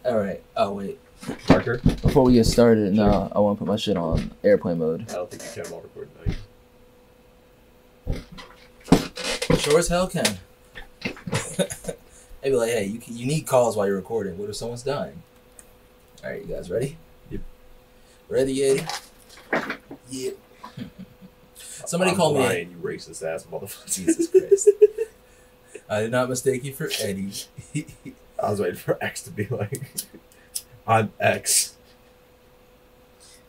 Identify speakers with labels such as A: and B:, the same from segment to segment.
A: All right. Oh wait.
B: Parker?
A: Before we get started, no, I want to put my shit on airplane mode.
B: I don't think you can while recording now.
A: Sure as hell can. They'd be like, hey, you need calls while you're recording. What if someone's dying? All right, you guys ready?
B: Yep.
A: Ready, Eddie?
C: Yeah.
A: Somebody
B: I'm
A: call
B: lying,
A: me.
B: you racist ass motherfucker.
A: Jesus Christ. I did not mistake you for Eddie.
B: I was waiting for X to be like, I'm X.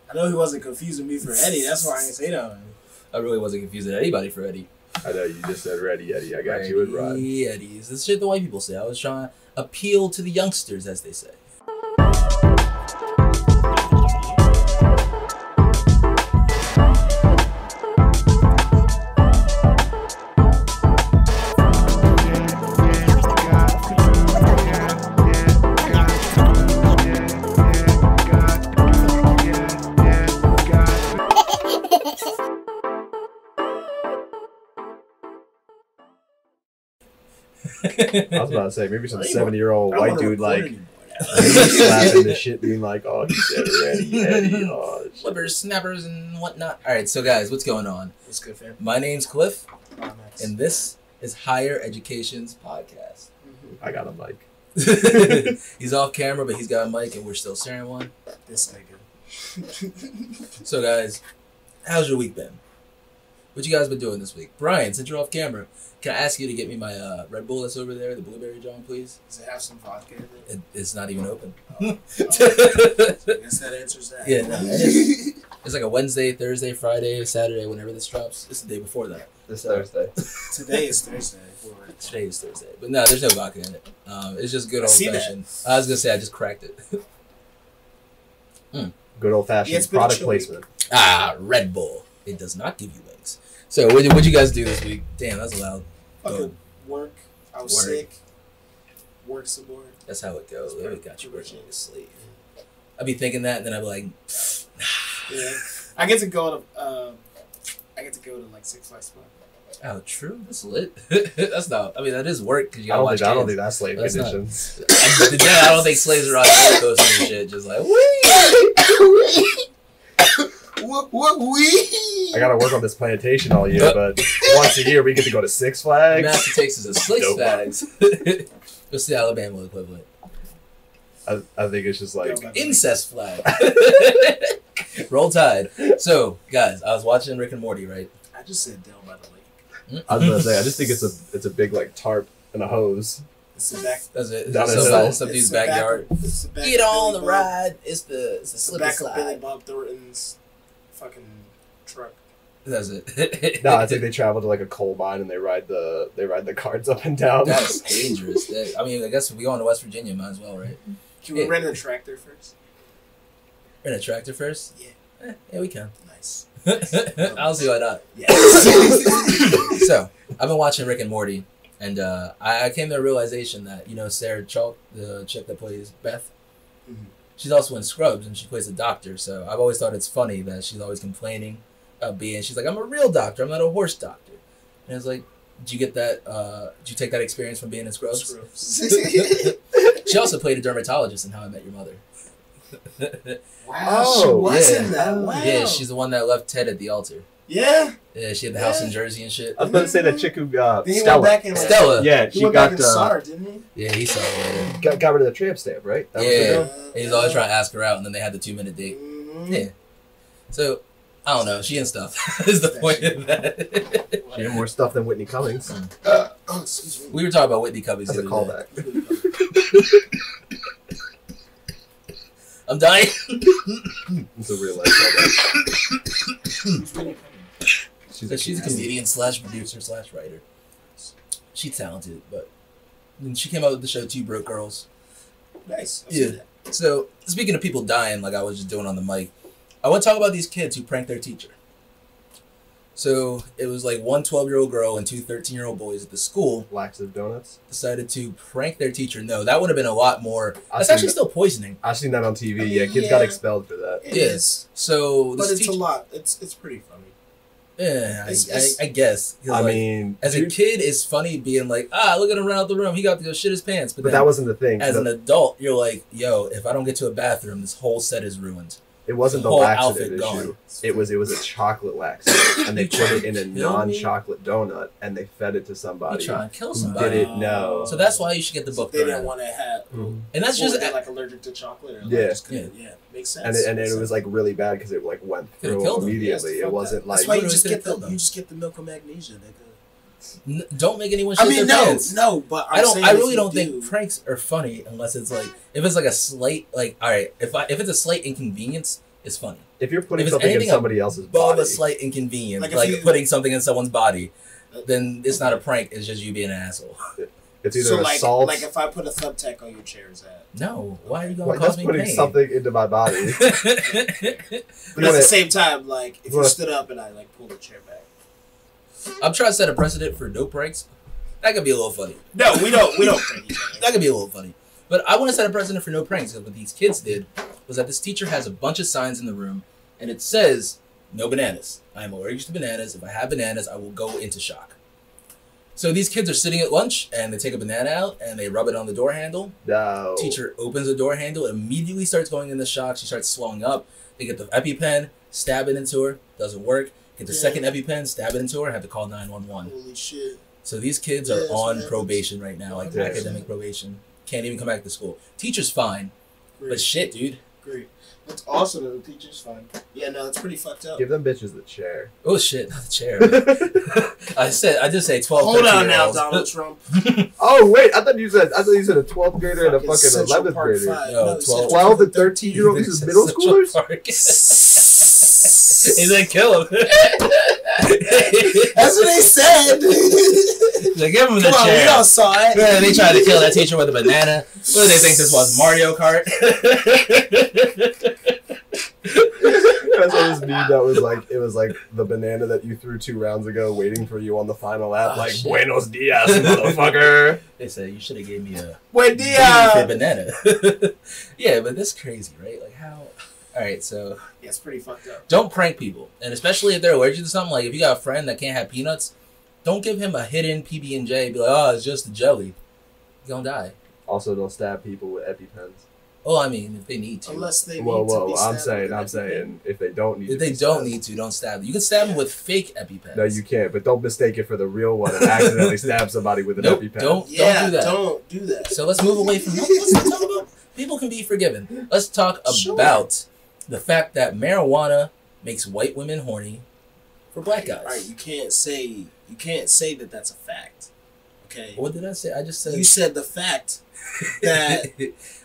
C: I know he wasn't confusing me for Eddie. That's why I didn't say that.
A: I really wasn't confusing anybody for Eddie.
B: I know you just said ready, Eddie. I got you and Rod.
A: Eddies. This shit the white people say. I was trying to appeal to the youngsters, as they say.
B: I was about to say, maybe some 70-year-old white dude like
C: slapping
B: slapping this shit, being like, oh, he said ready, Eddie. Oh, shit.
A: Flippers, snappers, and whatnot. All right, so guys, what's going on?
C: What's good, fam?
A: My name's Cliff, and this is Higher Education's podcast.
B: I got a mic.
A: He's off camera, but he's got a mic, and we're still sharing one.
C: This nigga.
A: So, guys, how's your week been? What you guys been doing this week? Brian, since you're off camera, can I ask you to get me my Red Bull that's over there, the blueberry John, please?
C: Does it have some vodka in it?
A: It's not even open.
C: I guess that answers that.
A: Yeah, no, it's like a Wednesday, Thursday, Friday, Saturday, whenever this drops. It's the day before that.
B: This Thursday.
C: Today is Thursday.
A: Today is Thursday. But no, there's no vodka in it. It's just good old fashioned. I was going to say, I just cracked it.
B: Good old fashioned product placement.
A: Red Bull. It does not give you wings. So, what'd you guys do this week? Damn, that's loud.
C: Fucking work. I was sick. Work some more.
A: That's how it goes. It got you working in your sleep. I'd be thinking that, and then I'd be like,
C: yeah. I get to go to like Six Flags Park.
A: Oh, true. That's lit. That's not. I mean, that is work because you gotta watch.
B: I don't think that's slave conditions.
A: I don't think slaves are on roller coasters and shit. Just like
B: I gotta work on this plantation all year, but once a year we get to go to Six Flags.
A: Master takes us to Six Flags. What's the Alabama equivalent?
B: I think it's just like
A: incest flag. Roll Tide. So, guys, I was watching Rick and Morty, right?
C: I just said down by the lake.
B: I was gonna say, I just think it's a big like tarp and a hose.
C: It's the back.
A: That's it.
B: Down the
A: Some dude's backyard. Get on the ride. It's the slip and slide.
C: Billy Bob Thornton's fucking truck.
A: That's it.
B: No, I think they travel to like a coal mine and they ride the carts up and down.
A: That's dangerous. I mean, I guess if we go on to West Virginia, might as well, right?
C: Can we rent a tractor first?
A: Rent a tractor first?
C: Yeah.
A: Yeah, we can.
C: Nice.
A: I'll see why not.
C: Yeah.
A: So, I've been watching Rick and Morty, and I came to a realization that, Sarah Chalk, the chick that plays Beth, she's also in Scrubs, and she plays a doctor, so I've always thought it's funny that she's always complaining about she's like, I'm a real doctor, I'm not a horse doctor. And I was like, did you get that, did you take that experience from being in Scrubs? She also played a dermatologist in How I Met Your Mother.
C: Wow, she was in that. Wow.
A: Yeah, she's the one that left Ted at the altar.
C: Yeah.
A: Yeah, she had the house in Jersey and shit.
B: I was about to say that chick who
C: Stella.
A: Stella.
B: Yeah,
C: he got Sodder, didn't he?
A: Yeah, he saw her.
B: Got rid of the tramp stamp, right? That
A: and he's always trying to ask her out, and then they had the 2-minute date.
C: Mm-hmm.
A: Yeah. So, I don't know. She and stuff is the point of that.
B: She had more stuff than Whitney Cummings.
A: We were talking about Whitney Cummings.
B: That's a callback.
A: I'm dying.
B: It's a real life callback.
A: She's a comedian / producer / writer. She's talented, but she came out with the show Two Broke Girls.
C: Nice.
A: Yeah. So, speaking of people dying, like I was just doing on the mic, I want to talk about these kids who pranked their teacher. So, it was like one 12-year-old girl and two 13-year-old boys at the school.
B: Laxative donuts?
A: Decided to prank their teacher. No, that would have been a lot more. That's actually still poisoning.
B: I've seen that on TV. I mean, kids got expelled for that.
A: Yes. So,
C: but it's a lot. It's pretty funny.
A: Yeah,
C: It's-
A: I guess. 'Cause,
B: I
A: like,
B: mean,
A: as a kid, it's funny being like, look at him run out the room. He got to go shit his pants. But
B: but
A: then,
B: that wasn't the thing.
A: as an adult, you're like, yo, if I don't get to a bathroom, this whole set is ruined.
B: It wasn't the
A: whole
B: laxative
A: outfit gone.
B: issue. It was a chocolate laxative, and they
A: You
B: put
A: trying
B: it in
A: to
B: a
A: kill me?
B: non-chocolate donut, and they fed it to
A: You
B: somebody
A: trying to kill
B: who
A: somebody.
B: didn't know.
A: So that's why you should get the book.
C: They didn't
A: brand.
C: want to have.
B: Mhm.
A: And that's
C: Or
A: just
C: they're like allergic to chocolate. Or like
B: Yeah.
C: just couldn't- yeah, makes sense.
B: And it was like really bad because it like went
A: Could've
B: through
A: killed them.
B: immediately.
C: Yes,
B: It
C: fuck
B: wasn't
C: that.
B: like
C: That's why you
A: Literally
C: just
A: could've
C: get
A: killed them.
C: the milk of magnesia, nigga.
A: Don't make anyone
C: I
A: shit
C: mean,
A: their
C: no,
A: pants.
C: no, but
A: I don't. I really
C: if
A: don't
C: you
A: think
C: do-
A: pranks are funny unless it's like if it's like a slight like all right if it's a slight inconvenience, it's funny.
B: if you're putting
A: if it's
B: something in
A: anything
B: somebody else's
A: Above
B: body.
A: a slight inconvenience,
C: Like
A: like,
C: if you-
A: putting something in someone's body, then it's not a prank. It's just you being an asshole.
B: It's either
C: So like,
B: assault.
C: like if I put a thumbtack on your chair, is that?
A: No, why are you gonna
B: Like,
A: cause
B: that's
A: me
B: putting
A: pain?
B: something into my body.
C: But at
B: wanna-
C: the same time, like if you
B: wanna-
C: stood up and I like pulled the chair back.
A: I'm trying to set a precedent for no pranks. That could be a little funny.
C: No, we don't prank each other.
A: That could be a little funny. But I want to set a precedent for no pranks because what these kids did was that this teacher has a bunch of signs in the room and it says, no bananas. I am allergic to bananas. If I have bananas, I will go into shock. So these kids are sitting at lunch and they take a banana out and they rub it on the door handle.
B: No.
A: Teacher opens the door handle, immediately starts going into shock. She starts slowing up. They get the EpiPen, stab it into her. Doesn't work. Get the
C: Yeah.
A: second EpiPen, stab it into her. Have to call 911.
C: Holy shit!
A: So these kids
C: Yeah,
A: are
C: that's what
A: on
C: happens.
A: probation right now, like
B: Damn.
A: academic probation. Can't even come back to school. Teacher's fine,
C: Great,
A: but shit, dude.
C: great. That's awesome. That the teacher's fine. Yeah, no, it's pretty fucked up.
B: Give them bitches the chair.
A: Oh shit, not the chair. Man. I just say 12.
C: Hold on now,
A: 13-year-olds.
C: Donald Trump.
B: Oh wait, I thought you said a 12th grader and a fucking
C: Central
B: 11th
C: Park
B: grader.
C: 5.
A: Yo,
C: No,
A: 12
B: 12 and 13-year-olds. This is middle
A: Central
B: schoolers.
A: Park. He's like, kill him.
C: That's what they said.
A: Like, give him the
C: Come on, we
A: chair.
C: all saw it.
A: Yeah, they tried to kill that teacher with a banana. What do they think this was, Mario Kart?
B: That's what this meme that was like. It was like the banana that you threw 2 rounds ago, waiting for you on the final lap.
A: Oh,
B: like
A: shit.
B: Buenos dias, motherfucker.
A: They said you should have gave me a
C: Buen
A: Beekeeper
C: dia.
A: banana. Yeah, but that's crazy, right? Like how? All right, so
C: Yeah, it's pretty fucked up.
A: don't prank people, and especially if they're allergic to something. Like if you got a friend that can't have peanuts, don't give him a hidden PB&J. Be like, oh, it's just a jelly. You're gonna die.
B: Also, don't stab people with EpiPens.
A: Oh, I mean, if they need to.
C: Unless they
B: Whoa,
C: need to
B: whoa!
C: be
B: I'm
C: stabbed with
B: saying,
C: an
B: if they don't need,
A: If
B: to
A: they
B: be
A: don't
B: stabbed.
A: need to, don't stab them. You can stab them with fake EpiPens.
B: No, you can't. But don't mistake it for the real one and accidentally stab somebody with an
A: Nope,
B: EpiPen.
A: don't
C: Yeah,
A: do that.
C: don't do that.
A: So let's move away from that. Let's not talk about people can be forgiven. Let's talk
C: Sure.
A: about the fact that marijuana makes white women horny for black guys.
C: Right, you can't say that that's a fact. Okay.
A: What did I say? I just said.
C: You said the fact that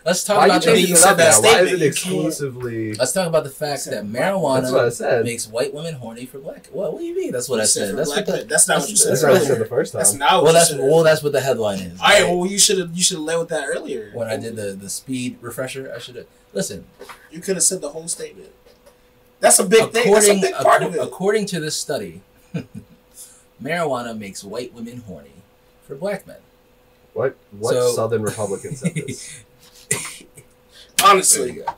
A: Let's talk
B: Why
A: about
B: you changing
C: you
B: it
C: said
B: up
C: that
B: now? Why
C: statement,
B: is it
C: you
B: exclusively?
A: Let's talk about the fact that
B: That's what I
A: marijuana
B: said.
A: makes white women horny for black. What do you mean? That's what I
C: You said
A: said.
C: for
A: That's
C: black
A: what the,
C: men. That's not what you said.
B: That's what I said the first
C: That's
B: time.
C: not what
A: well,
C: you
A: that's
C: said.
A: that's what the headline is.
C: All right,
A: right?
C: well, you should have led with that earlier.
A: When I did the speed refresher, I should have listen.
C: You could have said the whole statement. That's a big thing. That's a big part of it.
A: According to this study, marijuana makes white women horny for black men.
B: What
A: So-
B: Southern Republican said this?
C: Honestly,
A: There you go.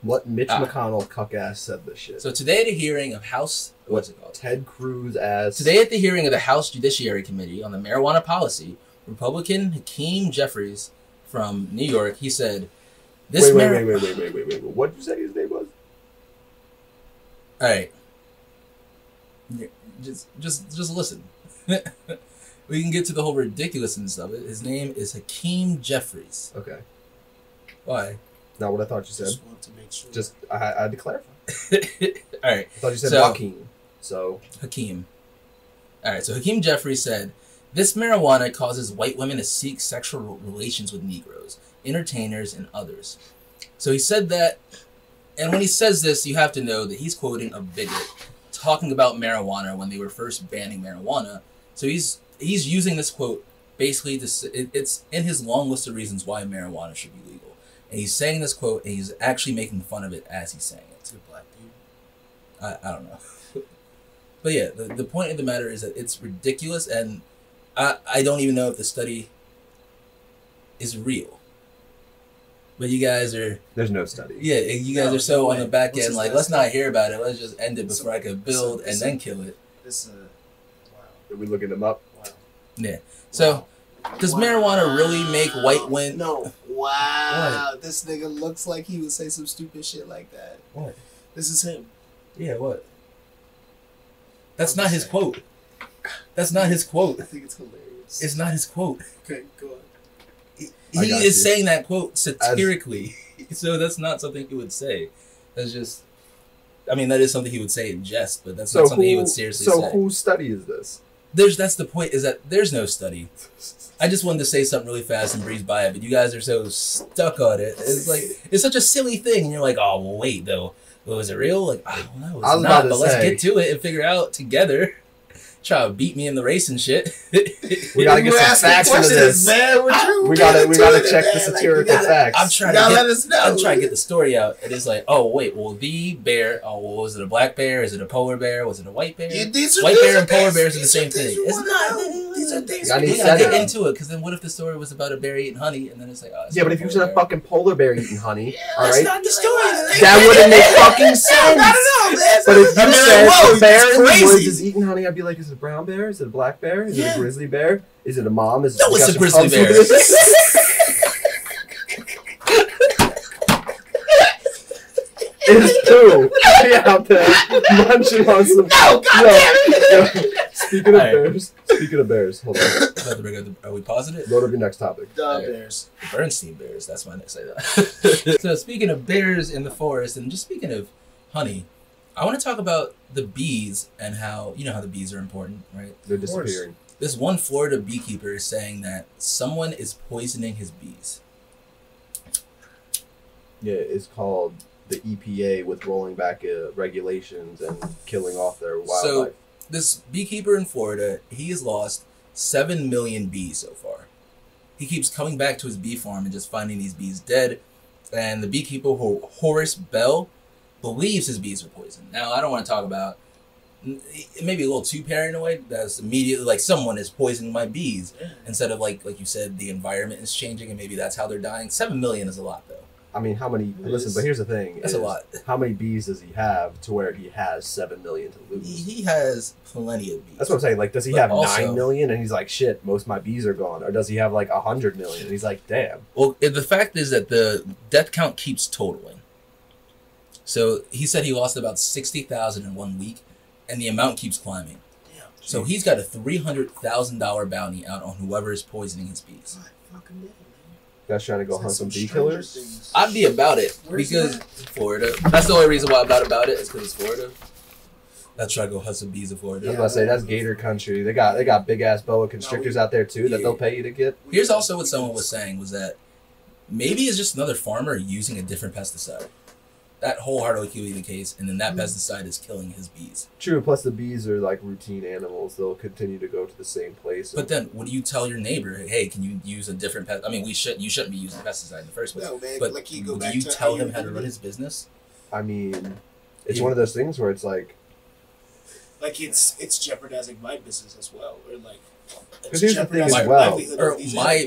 B: What Mitch
A: Ah.
B: McConnell cuck ass said this shit?
A: So today at a hearing of House, what's it called?
B: Ted Cruz ass.
A: Today at the hearing of the House Judiciary Committee on the marijuana policy, Republican Hakeem Jeffries from New York, he said, "This
B: Wait. What did you say his name was?
A: All right, Yeah, just listen. We can get to the whole ridiculousness of it. His name is Hakeem Jeffries.
B: Okay.
A: Why?
B: Not what I thought you said.
C: just want to make sure.
B: Just I had to clarify.
A: All right.
B: I thought you said
A: So-
B: Joaquin. So
A: Hakeem. All right, so Hakeem Jeffries said, "This marijuana causes white women to seek sexual relations with Negroes, entertainers, and others." So he said that, and when he says this, you have to know that he's quoting a bigot talking about marijuana when they were first banning marijuana. So he's using this quote basically it's in his long list of reasons why marijuana should be legal. And he's saying this quote, and he's actually making fun of it as he's saying it.
C: to the black dude.
A: I don't know. But yeah, the point of the matter is that it's ridiculous, and I don't even know if the study is real. But you guys are...
B: There's no study.
A: Yeah, you guys are so on the back end, like, let's not hear about it. Let's just end it before I could build and then kill it.
C: Wow.
B: Are we looking them up?
C: Wow.
A: Yeah. So, does marijuana really make white women...
C: No. Wow.
A: What?
C: This nigga looks like he would say some stupid shit like that.
A: What?
C: This is him.
A: Yeah, what? That's not his quote. That's not his quote.
C: I think it's hilarious.
A: It's not his quote.
C: Okay, go on.
A: He is saying that quote satirically. So that's not something he would say. That's just... I mean, that is something he would say in jest, but that's not something he would seriously say.
B: So whose study is this?
A: That's the point, is that there's no study. I just wanted to say something really fast and breeze by it, but you guys are so stuck on it. It's like, it's such a silly thing, and you're like, oh, well, wait, though. Well, is it real? Like, oh, no, it's not, but let's get to it and figure out together. Try to beat me in the race and shit.
B: We gotta get some facts into this.
C: Man,
B: we gotta check the satirical facts.
A: I'm trying to get the story out. And it's like, oh wait, well the bear, was it a black bear? Is it a polar bear? Was it a white bear? White bear and polar bears are the same thing. It's not. These are things. We gotta get into it, because then what if the story was about a bear eating honey, and then it's like, oh,
B: yeah, but if you said a fucking polar bear eating honey, all right,
C: that's not the story.
B: that wouldn't make fucking sense.
C: I don't know, man.
B: But if you said a bear in the
C: crazy.
B: woods is eating honey, I'd be like, is it a brown bear? Is it a black bear? Is it a grizzly bear? Is it a mom? Is
A: no, it's a grizzly bear.
B: It's two. Be out there munching on some.
C: No, goddammit!
B: Speaking of bears, hold on.
A: Are we positive?
B: Go to your next topic.
C: Bears.
A: Bernstein bears. That's my next item. So speaking of bears in the forest, and just speaking of honey, I want to talk about the bees and how, you know how the bees are important, right?
B: They're disappearing.
A: This one Florida beekeeper is saying that someone is poisoning his bees.
B: Yeah, it's called the EPA with rolling back regulations and killing off their wildlife.
A: So this beekeeper in Florida, he has lost 7 million bees so far. He keeps coming back to his bee farm and just finding these bees dead. And the beekeeper, Horace Bell, believes his bees are poisoned. Now, I don't want to talk about, it may be a little too paranoid. That's immediately like someone is poisoning my bees. Instead of like you said, the environment is changing and maybe that's how they're dying. 7 million is a lot though.
B: I mean, how many? Listen, but here's the thing:
A: that's a lot.
B: How many bees does he have to where he has 7 million to lose?
A: He has plenty of bees.
B: That's what I'm saying. Like, does he have 9 million and he's like, shit, most of my bees are gone, or does he have like 100 million and he's like, damn?
A: Well, the fact is that the death count keeps totaling. So he said he lost about 60,000 in 1 week, and the amount keeps climbing. Damn, so he's got a $300,000 bounty out on whoever is poisoning his bees.
B: Guys trying to go hunt some bee killers?
A: I'd be about it. Because Florida. That's the only reason why I'm not about it, is because it's Florida. I'd try to go hunt some bees in Florida.
B: I was about to say, that's gator country. They got big ass boa constrictors out there too that they'll pay you to get.
A: Here's also what someone was saying, was that maybe it's just another farmer using a different pesticide. That wholeheartedly could be the case, and then that pesticide is killing his bees.
B: True, plus the bees are like routine animals. They'll continue to go to the same place.
A: But then, what do you tell your neighbor? Hey, can you use a different pest? I mean, you shouldn't be using pesticide in the first place.
C: No, man,
A: but
C: like
A: do you tell him how to run his business?
B: I mean, it's one of those things where it's like
C: it's jeopardizing my business as well, or like
B: because here's the thing as well,
A: or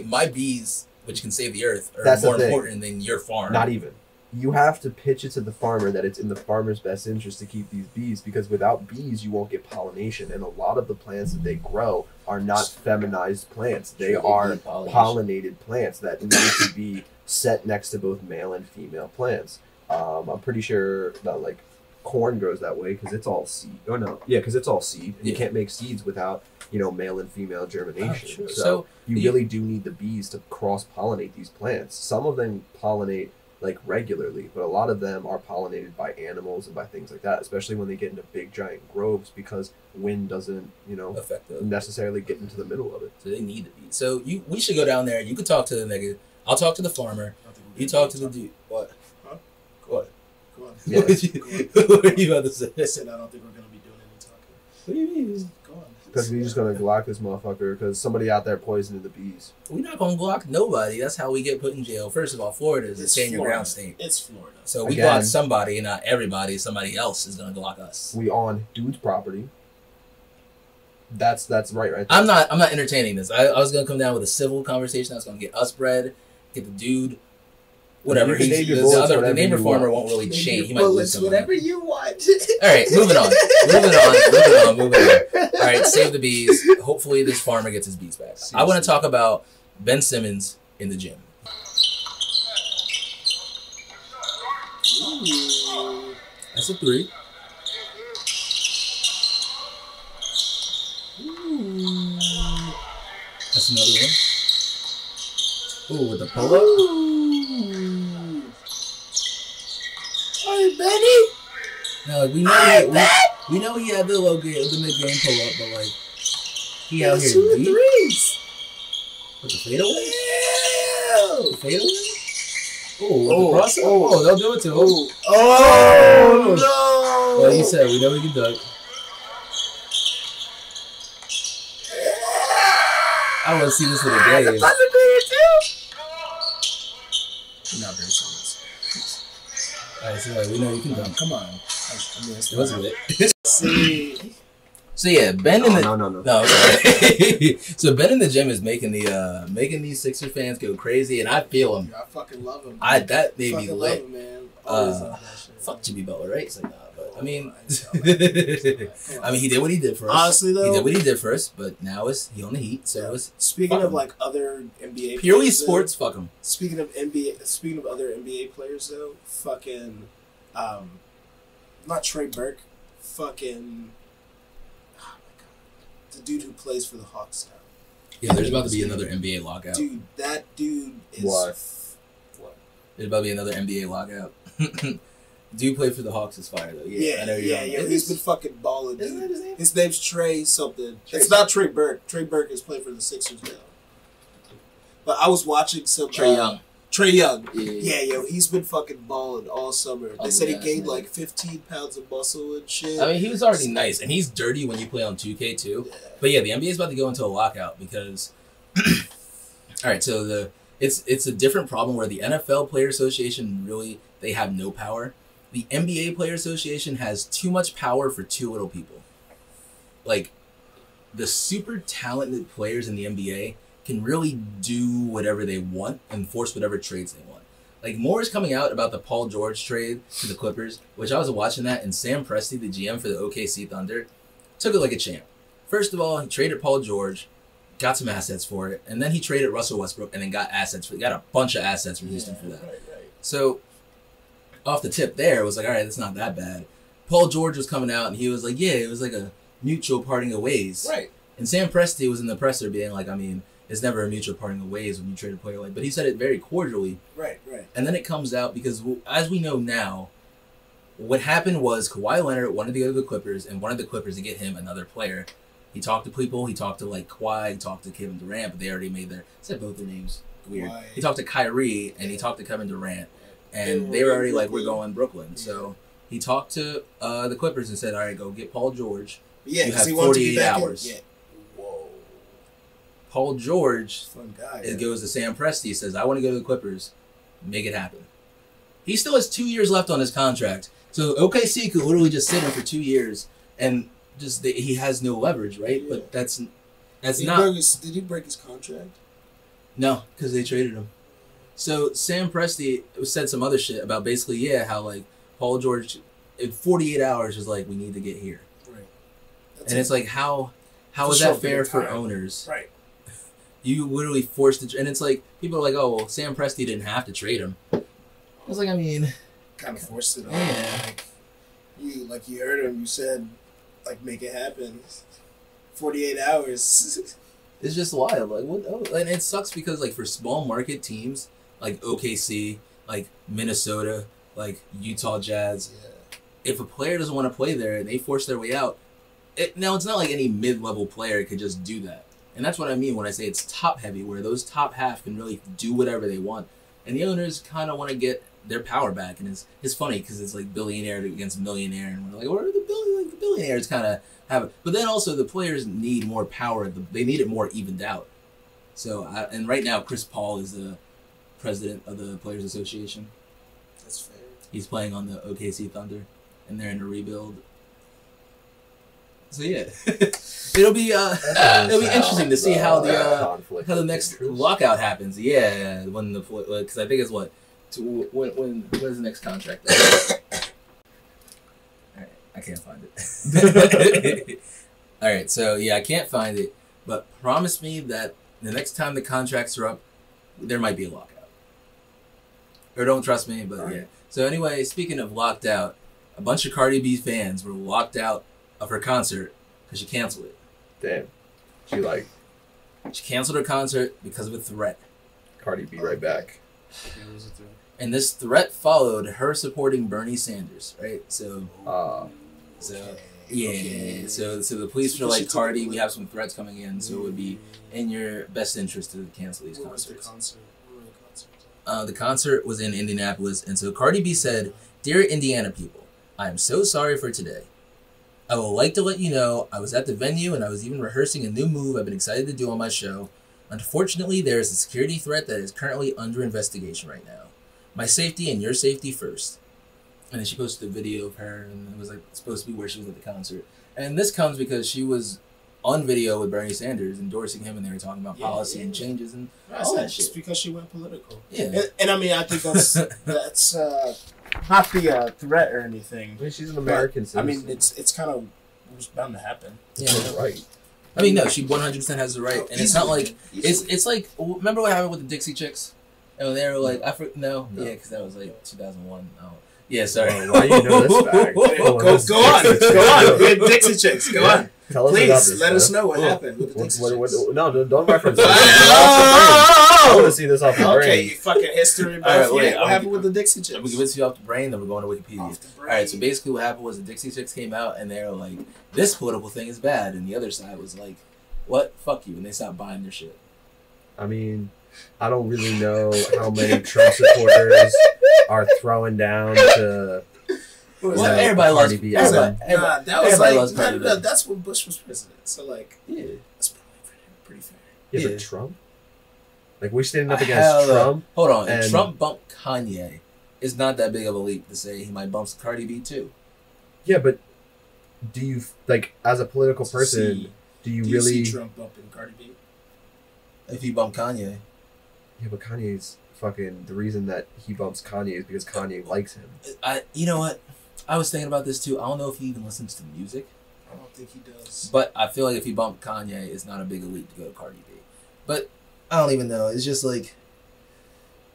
A: my bees, which can save the earth, are
B: that's
A: more important than your farm.
B: Not even. You have to pitch it to the farmer that it's in the farmer's best interest to keep these bees, because without bees, you won't get pollination. And a lot of the plants that they grow are not feminized plants. They are pollinated plants that need to be set next to both male and female plants. I'm pretty sure that like corn grows that way because it's all seed. Oh no, yeah, because it's all seed. And you can't make seeds without male and female germination. So you really do need the bees to cross pollinate these plants. Some of them pollinate like regularly, but a lot of them are pollinated by animals and by things like that, especially when they get into big giant groves, because wind doesn't affect them, necessarily get into the middle of it.
A: So they need the bees. So we should go down there. You could talk to the nigga. I'll talk to the farmer. You talk to the dude. What?
C: Huh?
A: What?
C: Go on.
B: Yeah.
A: What are you about to say?
C: I said I don't think we're gonna be doing any talking.
A: What do you mean?
C: Go on.
B: Because we're just gonna Glock this motherfucker because somebody out there poisoning the bees.
A: We're not gonna Glock nobody. That's how we get put in jail. First of all, Florida is a stand your ground state.
C: It's Florida.
A: So we Glock somebody, and not everybody. Somebody else is gonna Glock us.
B: We on dude's property. That's right there.
A: I'm not entertaining this. I was gonna come down with a civil conversation that's gonna get us bread, get the dude whatever.
B: You can name your
A: The
B: bullets
A: other, the
B: whatever
A: neighbor
B: you
A: farmer
B: want.
A: won't really
C: Name
A: change.
C: your
A: He might lose
C: bullets,
A: some of
C: whatever
A: that.
C: you want.
A: All right, moving on. Moving on. All right, save the bees. Hopefully this farmer gets his bees back.
C: Seriously.
A: I want to talk about Ben Simmons in the gym.
C: Ooh.
A: That's a 3.
C: Ooh.
A: That's another one. Ooh, with the pull-up.
C: Ooh. Hey, Benny.
A: No, like, we know he had the low game, the mid-game pull-up, but like he out here
C: Two
A: deep
C: threes.
A: with the fadeaway.
C: Yeah.
A: The fadeaway. Oh, the crossover.
C: oh.
A: Oh, they'll do it to him.
C: Oh, no.
A: Well, he said we know we can dunk. I want to see this in the game.
C: The Thunder beat too. Not very serious.
A: All right, so like, we know you can dunk.
C: Come on. I mean,
A: It wasn't it.
C: See.
A: So yeah, Ben in the
B: No.
A: no. Okay. So Ben in the gym is making these Sixer fans go crazy, and I feel him.
C: I fucking love him.
A: That made me
C: fucking
A: lit.
C: love him, man. Always love that shit.
A: Fuck Jimmy Butler, right? It's like, nah, but I mean,
C: Come on.
A: I mean, he did what he did for us.
C: Honestly, though,
A: He did what he did for us, but now he on the Heat, so it's
C: speaking
A: fuck
C: of
A: him.
C: like other NBA
A: purely
C: players, though,
A: sports. Fuck him.
C: Speaking of other NBA players though, fucking, not Trey Burke, fucking, oh my god, the dude who plays for the Hawks now.
A: Yeah, there's about to be another NBA lockout.
C: Dude, that dude is
B: What?
C: What?
A: There's about to be another NBA lockout. Dude played for the Hawks is fire though. I know you're
C: Yeah. He's been fucking balling.
A: Isn't
C: Dude.
A: that his name?
C: His name's Trey something.
B: Trey.
C: It's not Trey Burke. Trey Burke is playing for the Sixers now. But I was watching some
A: Trey Young.
C: Trey Young.
A: Yeah.
C: Yo, he's been fucking balling all summer.
A: Oh,
C: They said he
A: yeah,
C: gained
A: man.
C: like 15 pounds of muscle and shit.
A: I mean, he was already nice, and he's dirty when you play on 2K too.
C: Yeah.
A: But yeah, the NBA is about to go into a lockout because, all right, so it's a different problem where the NFL Player Association really they have no power. The NBA Player Association has too much power for too little people. Like, the super talented players in the NBA can really do whatever they want and force whatever trades they want. Like, more is coming out about the Paul George trade to the Clippers, which I was watching that, and Sam Presti, the GM for the OKC Thunder, took it like a champ. First of all, he traded Paul George, got some assets for it, and then he traded Russell Westbrook and then got a bunch of assets for Houston for that.
C: Right.
A: So, off the tip there, it was like, all right, that's not that bad. Paul George was coming out, and he was like, yeah, it was like a mutual parting of ways.
C: Right.
A: And Sam Presti was in the presser being like, I mean, it's never a mutual parting of ways when you trade a player like, but he said it very cordially.
C: Right.
A: And then it comes out because, as we know now, what happened was Kawhi Leonard wanted to go to the Clippers and wanted the Clippers to get him another player. He talked to people. He talked to like Kawhi. He talked to Kevin Durant, but they already made said both their names. Weird.
C: Kawhi.
A: He talked to Kyrie and he talked to Kevin Durant, and they were already like, we're going Brooklyn. So he talked to the Clippers and said, all right, go get Paul George.
C: Yeah,
A: You
C: 'cause
A: have
C: he wanted to be
A: 48
C: back in-
A: hours.
C: Yeah. Whoa.
A: Paul George
C: Fun guy.
A: it goes to Sam Presti, says, I want to go to the Clippers. Make it happen. He still has 2 years left on his contract. So OKC could literally just sit him for 2 years and just he has no leverage, right?
C: Yeah.
A: But that's
C: Did
A: not
C: he break his contract?
A: no, because they traded him. So Sam Presti said some other shit about basically how like Paul George in 48 hours was like, we need to get here.
C: Right.
A: And it's like how
C: For
A: is
C: short
A: that fair
C: period of
A: for
C: time.
A: owners?
C: Right.
A: You literally forced and it's like people are like, oh well, Sam Presti didn't have to trade him. I was like, I mean,
C: Kind of forced it on.
A: Yeah.
C: Like you heard him. You said, like, make it happen. 48 hours.
A: it's just wild. Like what? Oh, and it sucks because like for small market teams like OKC, like Minnesota, like Utah Jazz,
C: Yeah.
A: if a player doesn't want to play there and they force their way out, now it's not like any mid-level player could just do that. And that's what I mean when I say it's top-heavy, where those top half can really do whatever they want. And the owners kind of want to get their power back. And it's funny because it's like billionaire against millionaire. And we're like, what are the billionaires kind of have it? But then also the players need more power. They need it more evened out. So, and right now Chris Paul is the president of the Players Association.
C: That's fair.
A: He's playing on the OKC Thunder, and they're in a rebuild. So yeah, it'll be interesting to see how the next lockout happens. Yeah, when because I think it's to when's the next contract? All right, I can't find it. All right, so yeah, I can't find it, but promise me that the next time the contracts are up, there might be a lockout. Or don't trust me, but yeah. So anyway, speaking of locked out, a bunch of Cardi B fans were locked out of her concert because she canceled it.
B: Damn. She
A: canceled her concert because of a threat.
B: Cardi B right back.
A: And this threat followed her supporting Bernie Sanders, right? So the police were like, Cardi, we have some threats coming in, so it would be in your best interest to cancel these concerts. The concert was in Indianapolis, and so Cardi B said, "Dear Indiana people, I am so sorry for today. I would like to let you know I was at the venue and I was even rehearsing a new move I've been excited to do on my show. Unfortunately, there is a security threat that is currently under investigation right now. My safety and your safety first." And then she posted a video of her, and it was like supposed to be where she was at the concert. And this comes because she was on video with Bernie Sanders endorsing him, and they were talking about policy and changes and all that shit.
C: It's because she went political.
A: Yeah,
C: and I mean, I think that's not the threat or anything.
B: I mean, she's an American citizen.
C: I mean, it's kind of bound to happen.
A: Yeah,
B: right.
A: I mean, no, she 100% has the right, and it's not like it's like, remember what happened with the Dixie Chicks? And they were like, yeah, because that was like 2001. Oh. Yeah, sorry.
B: Why do you know this fact?
C: Go on. We had Dixie Chicks. Go on.
B: Tell us
C: Please
B: about this,
C: let us know what happened with the Dixie Chicks.
B: No, don't reference it. I want to see this off the brain.
C: Okay, you fucking history. What happened with the Dixie Chicks?
A: I'm going to give it to you off the brain, then we're going to Wikipedia. Alright, so basically what happened was the Dixie Chicks came out, and they were like, this political thing is bad, and the other side was like, what? Fuck you, and they stopped buying their shit.
B: I mean, I don't really know how many Trump supporters are throwing down to...
A: Everybody loves Cardi B.
C: That's when Bush was president. So that's probably pretty fair.
B: Yeah, but Trump? Like, we're standing up against Trump.
A: Hold on, if Trump bumped Kanye, it's not that big of a leap to say he might bump Cardi B too.
B: Yeah, but do you, like, as a political person, do you really
C: see Trump bumping Cardi B?
A: If he bumped Kanye.
B: Yeah, but Kanye's fucking, the reason that he bumps Kanye is because Kanye likes him.
A: You know what? I was thinking about this too. I don't know if he even listens to music.
C: I don't think he does.
A: But I feel like if he bumped Kanye, it's not a big leap to go to Cardi B. But I don't even know. It's just like,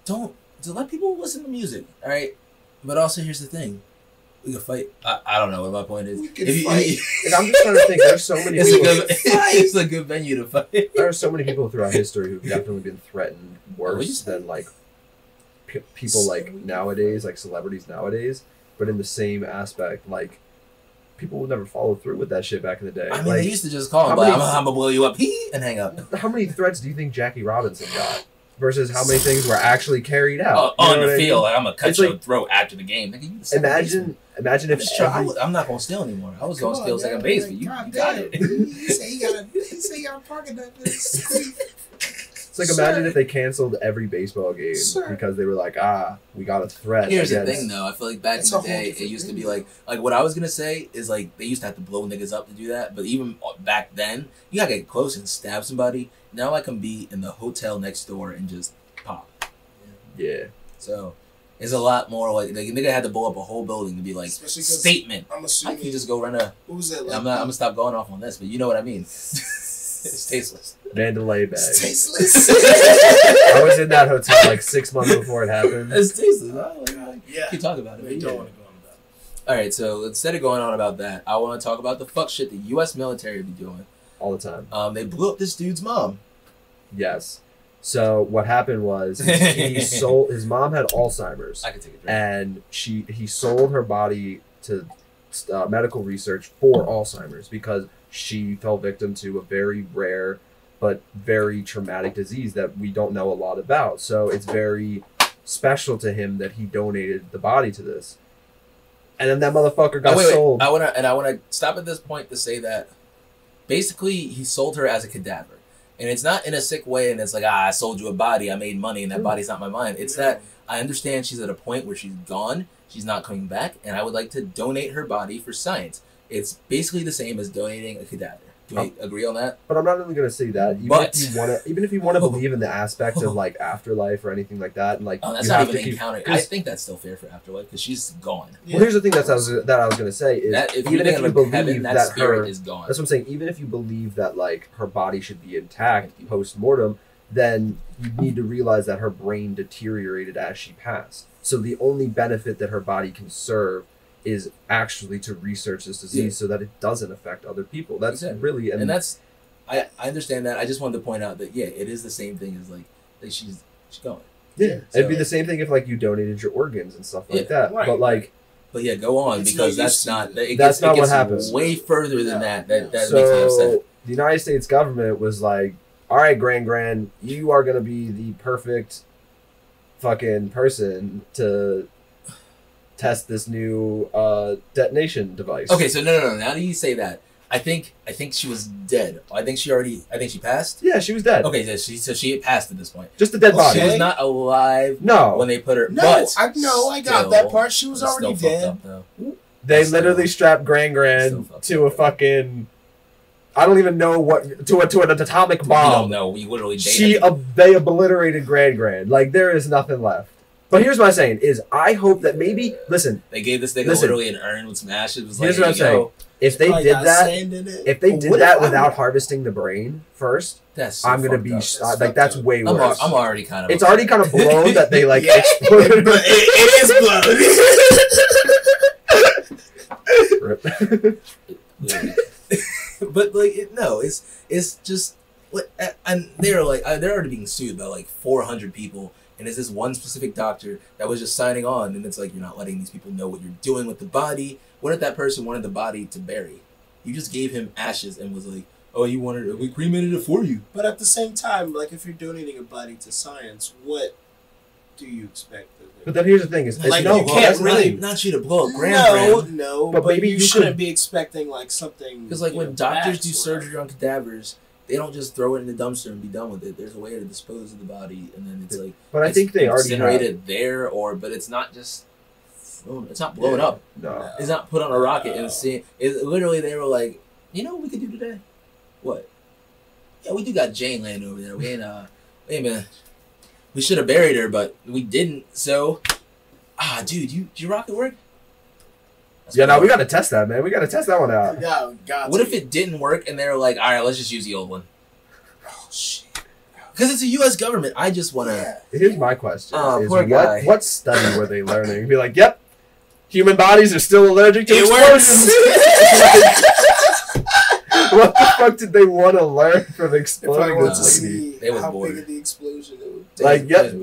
A: don't let people listen to music, all right? But also, here's the thing. We can fight. I don't know what my point is.
C: We can fight.
B: I'm just trying to think. There's so many people.
A: It's a good venue to fight.
B: There are so many people throughout history who've definitely been threatened worse than, like, people like nowadays, like celebrities nowadays. But in the same aspect, like, people would never follow through with that shit back in the day.
A: I mean, they used to just call him, I'm going to blow you up, and hang up.
B: How many threats do you think Jackie Robinson got? Versus how many things were actually carried out?
A: On the field, like, I'm going to cut your throat after the game.
B: Imagine if...
A: I'm not going to steal anymore. I was going to steal second base, but you got it.
C: He said he got a parking that.
B: It's like, imagine if they canceled every baseball game because they were like, we got a threat.
A: Here's the thing, though. I feel like back in the day, it used to be like what I was going to say is, like, they used to have to blow niggas up to do that. But even back then, you got to get close and stab somebody. Now I can be in the hotel next door and just pop.
B: Yeah.
A: So it's a lot more like nigga had to blow up a whole building to be like, statement.
C: I'm assuming.
A: I can just go run a...
C: What was that like?
A: I'm going to stop going off on this, but you know what I mean. It's tasteless.
B: Mandalay bag.
C: It's tasteless.
B: I was in that hotel like 6 months before it happened.
A: It's tasteless. Yeah. Keep talking about it.
C: We don't want to go on about it.
A: Alright, so instead of going on about that, I want to talk about the fuck shit the U.S. military be doing.
B: All the time.
A: They blew up this dude's mom.
B: Yes. So what happened was his mom had Alzheimer's.
A: I can take a drink.
B: And he sold her body to medical research for Alzheimer's because she fell victim to a very rare but very traumatic disease that we don't know a lot about. So it's very special to him that he donated the body to this. And then that motherfucker got sold.
A: I wanna stop at this point to say that basically he sold her as a cadaver. And it's not in a sick way and it's like, I sold you a body, I made money, and that body's not my mind. It's that I understand she's at a point where she's gone, she's not coming back, and I would like to donate her body for science. It's basically the same as donating a cadaver. Do we agree on that?
B: But I'm not even gonna say that. Even if you wanna believe in the aspect of like afterlife or anything like that, and like
A: that's
B: you
A: not
B: have
A: even
B: to
A: encountering. I think that's still fair for afterlife because she's gone.
B: Well, here's the thing that I was gonna say is even if you believe
A: heaven,
B: that
A: spirit is gone.
B: That's what I'm saying. Even if you believe that like her body should be intact post mortem, then you need to realize that her brain deteriorated as she passed. So the only benefit that her body can serve is actually to research this disease so that it doesn't affect other people. That's really and
A: that's I understand that. I just wanted to point out that it is the same thing as like she's going.
B: Yeah, so, it'd be the same thing if like you donated your organs and stuff like that.
C: Right.
B: But
A: yeah, go on because that's not
B: what happens.
A: Way further than that. That
B: so
A: makes me upset.
B: The United States government was like, "All right, Gran, you are gonna be the perfect fucking person to test this new detonation device."
A: Okay, so no. Now that you say that, I think she was dead. I think she passed.
B: Yeah, she was dead.
A: Okay, so she passed at this point.
B: Just a dead body.
A: She was not alive.
B: No,
A: when they put her.
C: No,
A: but
C: I got that part. She was already dead.
B: They literally strapped Gran to a fucking. I don't even know what to an atomic bomb.
A: No, we literally.
B: They obliterated Gran. Like there is nothing left. But here's what I'm saying is I hope that maybe
A: they gave this nigga literally an urn with some ashes.
B: Here's what I'm saying. If they did that without harvesting the brain first, I'm gonna be like that's way worse.
A: I'm already kind of.
B: It's already kind of blown that they like exploded.
C: But
B: it is
A: blown. But like it's just and they're already being sued by like 400 people. And it's this one specific doctor that was just signing on, and it's like you're not letting these people know what you're doing with the body. What if that person wanted the body to bury? You just gave him ashes and was like, "Oh, you wanted it? We cremated it for you."
C: But at the same time, like if you're donating a body to science, what do you expect?
B: But then here's the thing: is
C: like you can't really
A: not you to blow up Gran.
C: No, but maybe you shouldn't be expecting like something.
A: Because like when doctors do surgery on cadavers. They don't just throw it in the dumpster and be done with it. There's a way to dispose of the body, and then it's like.
B: But I think they already
A: incinerated there, but it's not just. It's not blown up.
B: No,
A: it's not put on a rocket and see. It literally they were like, you know what we could do today? What? Yeah, we do got Jane laying over there. We ain't we should have buried her, but we didn't. So, dude, you rocket work?
B: That's we gotta test that, man. We gotta test that one out.
C: Yeah,
A: what if it didn't work and they were like, all right, let's just use the old one?
C: Oh shit!
A: Because it's a U.S. government. I just want to.
B: Here's my question:
A: poor guy.
B: What study were they learning? Be like, yep, human bodies are still allergic to explosions. What the fuck did they want to learn from explosions?
A: They was
C: how
A: bored.
C: big of the explosion it would.
B: Like,
A: yep.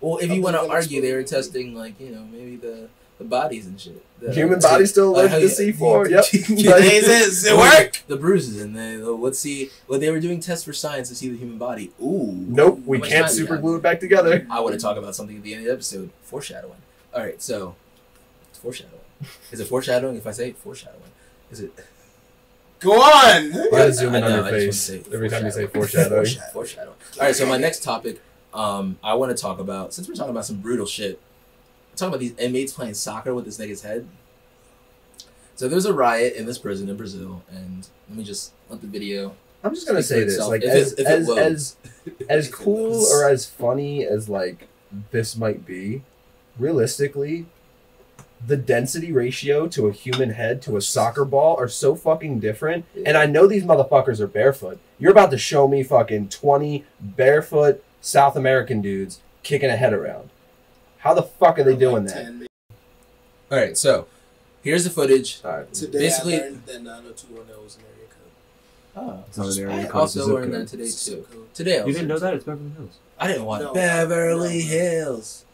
A: Well, if you want to argue, they were testing maybe the bodies and shit.
B: Human bodies still allergic to C4. Yep.
C: It work.
A: The bruises and let's see. Well, they were doing tests for science to see the human body. Ooh.
B: Nope. We can't super glue it back together.
A: I want to talk about something at the end of the episode. Foreshadowing. All right. So, it's foreshadowing. Is it foreshadowing if I say foreshadowing? Is it?
C: Go on.
B: Why does zoom in on your face every time you say foreshadowing?
A: Foreshadowing. All right. So my next topic, I want to talk about since we're talking about some brutal shit. Talking about these inmates playing soccer with this nigga's head. So there's a riot in this prison in Brazil, and let me just let the video.
B: I'm just gonna say this, like as cool or as funny as like this might be, realistically, the density ratio to a human head to a soccer ball are so fucking different. And I know these motherfuckers are barefoot. You're about to show me fucking 20 barefoot South American dudes kicking a head around. How the fuck are they doing that?
A: All right, so here's the footage.
C: Today
A: basically,
C: I learned that 90210 was an area code.
B: Oh, it's not an area code.
A: I also learned that today too. Today,
B: you didn't know that? It's Beverly Hills.
A: I didn't want Beverly Hills.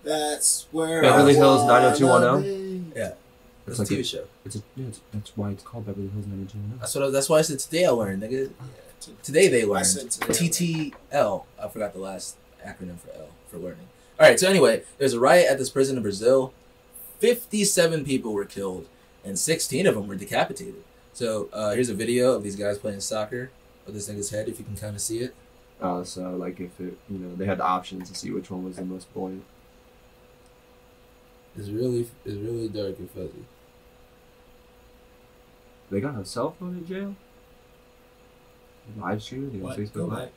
C: That's where
B: Beverly Hills 90210.
A: Yeah, it's like a TV show.
B: That's why it's called Beverly Hills 90210.
A: That's why I said today I learned, nigga. Today they learned TTL. I forgot the last acronym for L for learning. All right, so anyway, there's a riot at this prison in Brazil. 57 people were killed, and 16 of them were decapitated. So here's a video of these guys playing soccer with this nigga's head, if you can kind of see it.
B: So like if it, they had the options to see which one was the most buoyant.
A: It's really dark and fuzzy.
B: They got a cell phone in jail? Live stream? You
C: What?
B: Facebook
C: Go
B: Live?
C: back.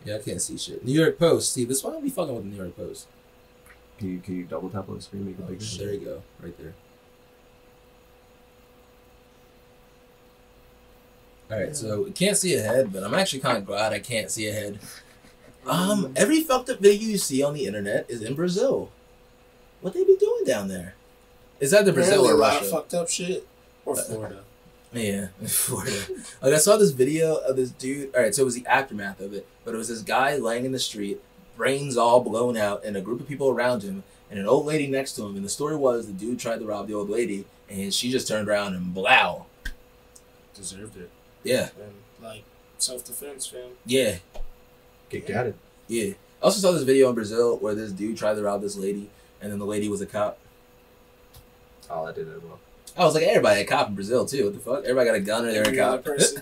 A: Yeah, I can't see shit. New York Post. See, this why don't we fucking with the New York Post?
B: Can you double tap on the screen? Make it bigger?
A: There you go, right there. All right, so we can't see ahead, but I'm actually kind of glad I can't see ahead. Every fucked up video you see on the internet is in Brazil. What they be doing down there? Is that the Brazil
C: Apparently
A: or
C: a lot
A: Russia?
C: of fucked up shit. Or Florida.
A: Yeah, Florida. Like, I saw this video of this dude. All right, so it was the aftermath of it, but it was this guy laying in the street, brains all blown out, and a group of people around him, and an old lady next to him. And the story was the dude tried to rob the old lady, and she just turned around and blow.
C: Deserved it.
A: Yeah.
C: And, like, self-defense, fam.
A: Yeah.
B: Get at it.
A: Yeah. I also saw this video in Brazil where this dude tried to rob this lady, and then the lady was a cop.
B: Oh, I did it as well.
A: I was like, everybody a cop in Brazil too. What the fuck? Everybody got a gun or they're a
C: Every other
A: cop.
C: person.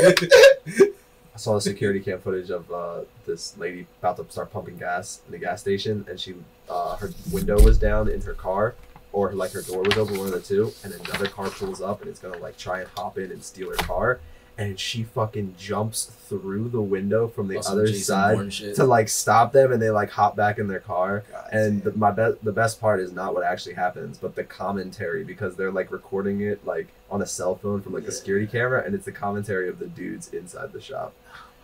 B: I saw the security cam footage of this lady about to start pumping gas in the gas station, and she her window was down in her car, or like her door was open, one of the two, and another car pulls up and it's gonna like try and hop in and steal her car, and she fucking jumps through the window from the other side to like stop them, and they like hop back in their car.
C: God
B: And
C: damn.
B: the best part is not what actually happens, but the commentary, because they're like recording it like on a cell phone from like the security camera, and it's the commentary of the dudes inside the shop,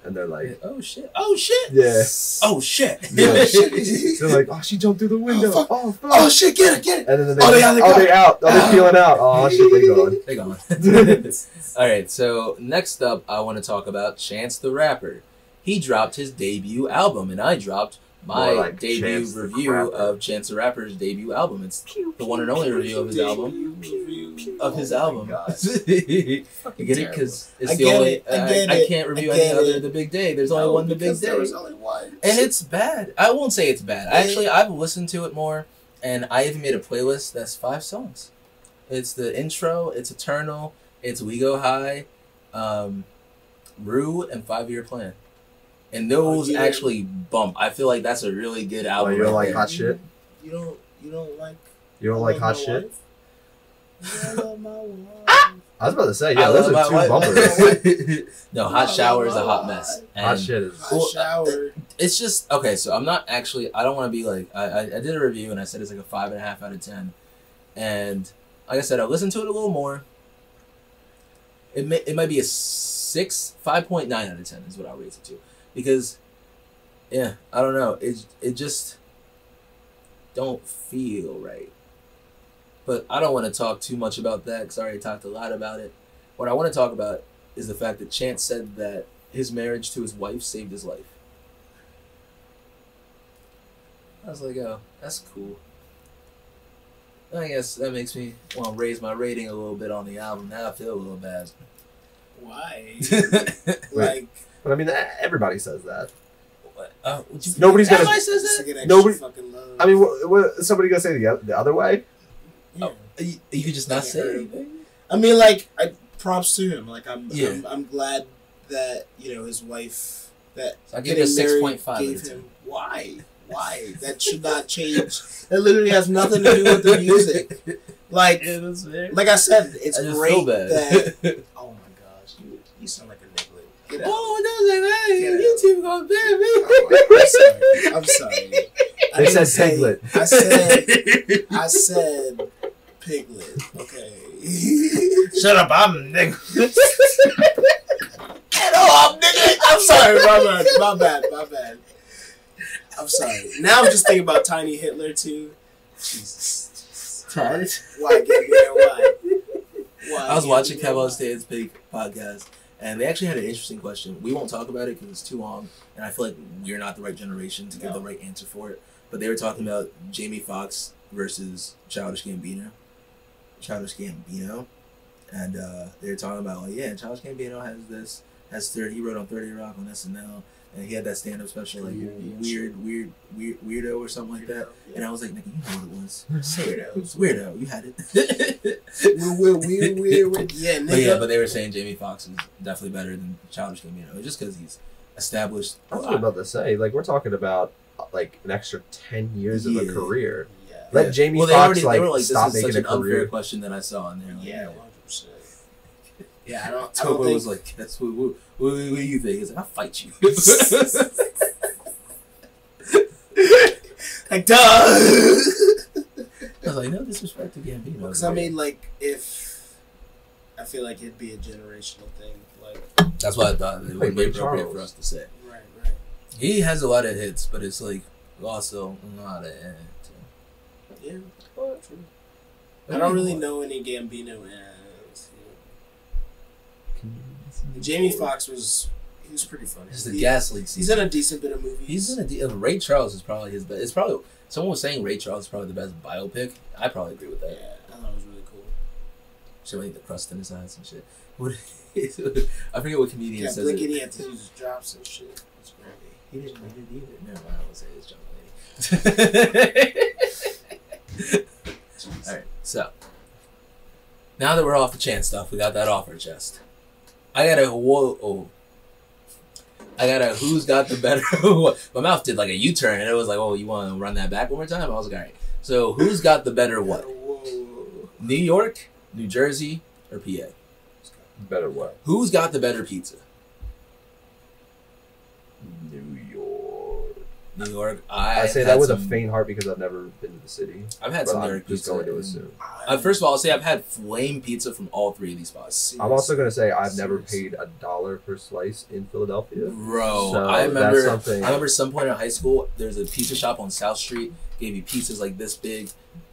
B: and they're like,
A: oh shit! Oh shit!
B: yeah,
A: Oh shit!
B: yeah. They're like, oh, she jumped through the window.
C: fuck.
B: Oh, fuck.
C: Oh shit, get it, get it.
B: And then
C: Oh, they out, they
B: they out. Oh, they're peeling out. Oh shit, they gone.
A: They gone. All right. So next up, I want to talk about Chance the Rapper. He dropped his debut album, and I dropped my
B: More like
A: debut
B: Chance the
A: review
B: Crapper.
A: of Chance the Rapper's debut album. It's the one and only review of his album. Of his album.
B: God.
A: You get it? Because it's
C: I
A: the
C: get
A: only.
C: it, I get
A: I
C: it,
A: can't review
C: I
A: any
C: get
A: other
C: it.
A: The Big Day. There's only one The Big
C: Because
A: Day.
C: there was only one.
A: And it's bad. I won't say it's bad. Actually, I've listened to it more, and I even made a playlist that's 5 songs. It's the intro, it's Eternal, it's We Go High, Rue, and 5-Year Plan. And those
C: Oh, yeah.
A: actually bump. I feel like that's a really good
B: Oh,
A: album.
B: you don't
A: right
B: like
A: there.
B: hot shit?
C: You don't like.
B: You don't like
C: love
B: hot
C: my
B: shit?
C: wife? I love my wife.
B: I was about to say,
A: I
B: yeah, those
A: love
B: are
A: my
B: two
A: wife.
B: bumpers.
A: No, Hot Shower is a hot mess.
B: Hot
A: And
B: shit is.
C: Hot shower.
A: it's just, okay, so I'm not actually, I don't want to be like, I did a review and I said it's like a 5.5 out of 10. And like I said, I listened to it a little more. It might be a 5.9 out of 10 is what I'll rate it to. Because, yeah, I don't know. It just don't feel right. But I don't want to talk too much about that because I already talked a lot about it. What I want to talk about is the fact that Chance said that his marriage to his wife saved his life. I was like, oh, that's cool. I guess that makes me want to raise my rating a little bit on the album. Now I feel a little bad.
C: Why?
B: Wait.
C: Like.
B: But I mean, everybody says that.
A: Would you,
B: Nobody's gonna-
A: everybody says
C: to
A: that?
C: get extra
B: Nobody-
C: fucking love.
B: I mean, what is somebody gonna say the other way?
C: Yeah.
A: You could just not say anything.
C: I mean, like, props to him. Like,
A: Yeah.
C: I'm glad that his wife that
A: So I give it a
C: getting married
A: 6.5
C: gave
A: out of 10.
C: him. Why? That should not change. That literally has nothing to do with the music. Like,
A: Yeah, that's fair.
C: like I said, it's
A: I just
C: great
A: feel bad.
C: that. Oh my gosh, you sound like a nigga. Get out.
A: Oh, don't say that.
C: Get out.
A: YouTube gonna ban me.
C: I'm sorry. I
B: They
C: didn't
B: said
C: say-
B: Piglet.
C: I said Piglet. Okay.
A: Shut up, I'm nigga.
C: Get off, nigga. I'm sorry. My bad. I'm sorry. Now I'm just thinking about Tiny Hitler too. Jesus. Why? Why?
A: I was watching Kevo State's big podcast, and they actually had an interesting question. We won't talk about it because it's too long, and I feel like we're not the right generation to give the right answer for it. But they were talking about Jamie Foxx versus Childish Gambino, and they were talking about like, yeah, Childish Gambino he wrote on 30 Rock on SNL, and he had that stand-up special like weirdo or something like that. And I was like, nigga, you know what it was? Weirdo, you had it.
C: Weird. Yeah, nigga.
A: But they were saying Jamie Foxx is definitely better than Childish Gambino, just because he's established.
B: I was about to say, like, we're talking about like an extra 10 years of a
A: Yeah.
B: career.
C: Yeah.
B: Let Jamie
A: Well,
B: Foxx
A: they were like,
B: stop
A: this is
B: making
A: such
B: a
A: an unfair
B: career.
A: question that I saw in there. Like,
C: Yeah, 100%. Yeah, I don't
A: Tobo
C: think...
A: was like, "Guess what do you think?" He's like, "I'll fight you."
C: Like, duh!
A: I was like, no disrespect to Gambino.
C: Because I mean, like, if I feel like it'd be a generational thing, like
A: that's why I thought it would be appropriate for us to say.
C: right.
A: He has a lot of hits, but it's like also not a hit.
C: Yeah, true. I don't really know any Gambino ads. Jamie Foxx was pretty funny.
A: It's the Gas League season.
C: He's in a decent bit of movies.
A: He's in Ray Charles is probably his best. It's probably someone was saying Ray Charles is probably the best biopic. I probably agree with that.
C: Yeah, I thought it was really cool.
A: Showing the crust in his eyes and shit. What? I forget what comedian says it.
C: He had to use his drops and shit. It's great.
A: He didn't either. Never mind. I will say this jungle lady. All right. So now that we're off the chance stuff, we got that off our chest. I got a who's got the better. My mouth did like a U-turn, and it was like, "Oh, you want to run that back one more time?" I was like, "All right." So who's got the better what? New York, New Jersey, or PA?
B: Better what?
A: Who's got the better pizza?
B: New York.
A: New York.
B: I say that with a faint heart because I've never been to the city.
A: I've had some New York pizza.
B: Just going to assume.
A: First of all, I'll say I've had flame pizza from all three of these spots.
B: I'm also going to say I've never paid $1 per slice in Philadelphia.
A: Bro,
B: so
A: I remember some point in high school, there's a pizza shop on South Street, gave you pizzas like this big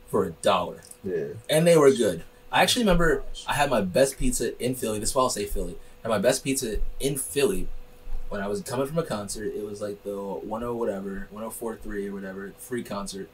A: for $1.
B: Yeah.
A: And they were good. I actually remember I had my best pizza in Philly. This is why I'll say Philly. I had my best pizza in Philly when I was coming from a concert. It was like the 1043 or whatever, free concert.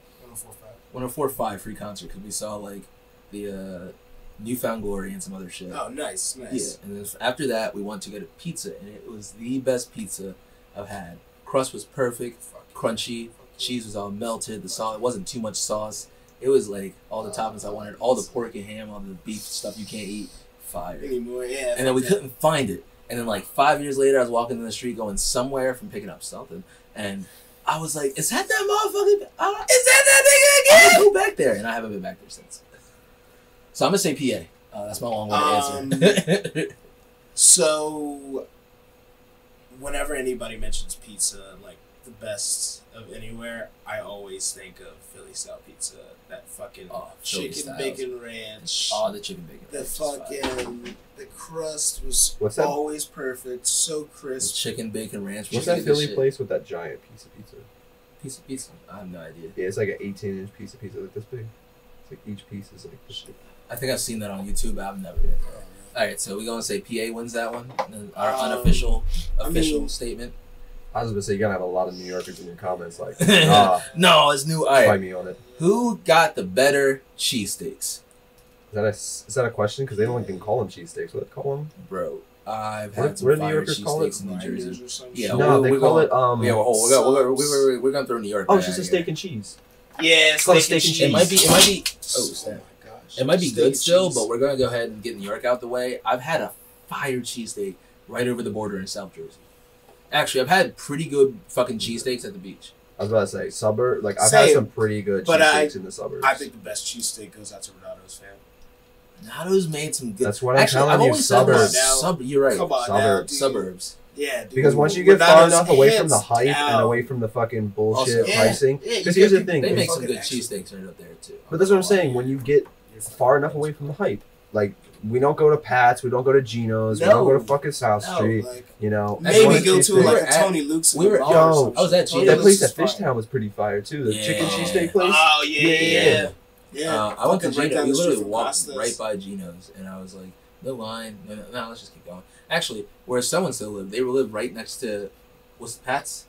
A: 1045 free concert because we saw like the Newfound Glory and some other shit.
C: Oh, nice.
A: Yeah, and then after that we went to get a pizza, and it was the best pizza I've had. Crust was perfect, crunchy, cheese was all melted, the sauce, it wasn't too much sauce. It was like all the toppings I wanted, all the pork and ham, all the beef stuff you can't eat. Fire.
C: Anymore, yeah.
A: And then we couldn't find it. And then like 5 years later, I was walking in the street going somewhere from picking up something, and I was like, "Is that motherfucker? Is that nigga again?" I go back there, and I haven't been back there since. So I'm gonna say PA. That's my long-winded answer.
C: So, whenever anybody mentions pizza, like the best of anywhere, I always think of Philly style pizza. That fucking chicken bacon ranch.
A: Oh, the chicken bacon ranch.
C: The crust was always perfect, so crisp.
A: The chicken bacon ranch.
B: What's that Philly place with that giant piece of pizza?
A: Piece of pizza? I have no idea.
B: Yeah, it's like an 18-inch piece of pizza like this big. It's like each piece is like this big.
A: I think I've seen that on YouTube, but I've never been. All right, so we're going to say PA wins that one? Our unofficial statement?
B: I was going to say, you're going to have a lot of New Yorkers in your comments like,
A: no, it's new. All right.
B: Fight me on it.
A: Who got the better cheesesteaks?
B: Is that a question? Because they don't even call them cheesesteaks. What do they call them?
A: Bro, I've had some fire cheesesteaks in New Jersey.
B: Yeah, no, they call it...
A: we're going to throw New York.
B: Oh, it's just a steak and cheese.
C: Yeah,
B: it's called steak and cheese.
A: It might be... Oh, snap. It might be good still, but we're going to go ahead and get New York out the way. I've had a fire cheesesteak right over the border in South Jersey. Actually, I've had pretty good fucking cheesesteaks at the beach.
B: I was about to say, suburb. Like, I've had some pretty good cheesesteaks in the suburbs.
C: I think the best cheesesteak goes out to Renato's, fam.
A: Renato's made some good...
B: That's what I'm telling you, suburbs.
A: You're right.
C: Come on
A: Suburbs.
C: Yeah, dude.
B: Because once you get far enough away from the hype and away from the fucking bullshit pricing... Because here's the thing.
A: They make some good cheesesteaks right up there, too.
B: But that's what I'm saying. When you get far enough away from the hype, like... We don't go to Pat's. We don't go to Gino's. We don't go to fucking South Street.
C: Like,
B: you know,
C: maybe go to like a Tony Luke's.
A: I was at Gino's.
B: That place at Fishtown was pretty fire too. The chicken cheesesteak place.
C: Oh yeah.
A: I went to Gino's. We literally walked right by Gino's, and I was like, "No line. No, let's just keep going." Actually, where someone still lived, they lived right next to what's Pat's.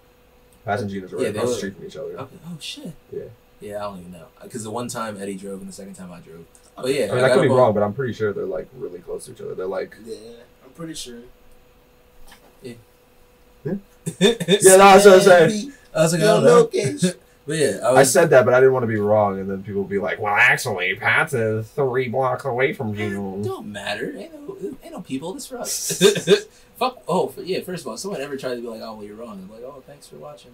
B: Pat's and Gino's are right across the street from each other.
A: Okay. Oh shit.
B: Yeah.
A: Yeah, I don't even know because the one time Eddie drove and the second time I drove. But yeah,
B: I mean, I could be wrong, but I'm pretty sure they're like really close to each other. They're like,
C: I'm pretty sure.
B: Yeah, no, that's what I'm saying.
A: I was like, I don't know. But yeah,
B: I said that, but I didn't want to be wrong, and then people would be like, "Well, actually, Pat's is 3 blocks away from Gino's."
A: Don't matter. Ain't no people. This for us. Fuck. Oh, yeah. First of all, someone ever tried to be like, "Oh, well, you're wrong," I'm like, "Oh, thanks for watching."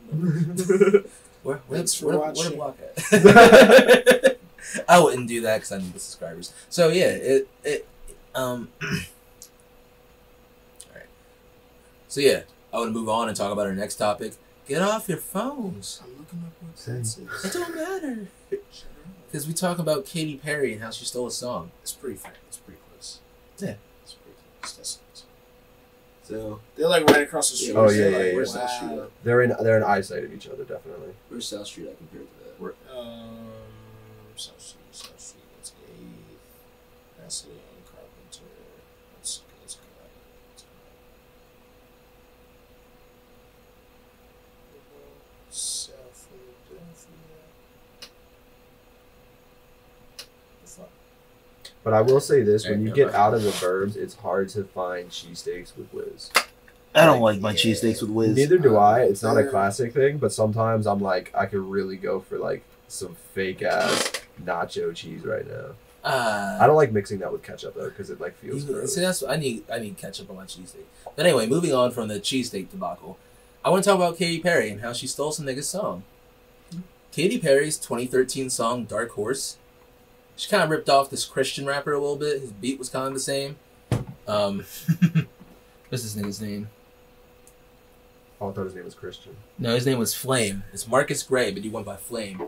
A: Where the block at? I wouldn't do that because I need the subscribers. So yeah, So yeah, I want to move on and talk about our next topic. Get off your phones.
C: I'm looking up what that is.
A: It don't matter. Because we talk about Katy Perry and how she stole a song.
C: It's pretty fair. It's pretty close.
A: Yeah.
C: It's pretty close. That's it.
A: So
C: they're like right across the street.
B: Oh, yeah,
C: Like,
B: yeah.
C: where's
A: Wow.
C: South Street at?
B: They're in eyesight of each other, definitely.
A: where's South Street I compared to that?
C: South Street. That's 8th. That's the Carpenter. Let's go. South Philadelphia. The fuck?
B: But I will say this: when
A: There
B: you
A: you
B: get
A: go.
B: out of the burbs, it's hard to find cheesesteaks with whiz.
D: I don't like my
C: Yeah.
D: cheesesteaks with whiz.
B: Neither do I. It's not a
C: Fair.
B: classic thing, but sometimes I'm like, I could really go for like some fake ass nacho cheese right now. I don't like mixing that with ketchup though, because it like feels gross.
A: See, that's I need ketchup on my cheesesteak. But anyway, moving on from the cheesesteak debacle, I want to talk about Katy Perry and how she stole some nigga's song. Katy Perry's 2013 song "Dark Horse." She kind of ripped off this Christian rapper a little bit. His beat was kind of the same. What's this nigga's name?
B: Oh, I thought his name was Christian.
A: No, his name was Flame. It's Marcus Gray, but he went by Flame.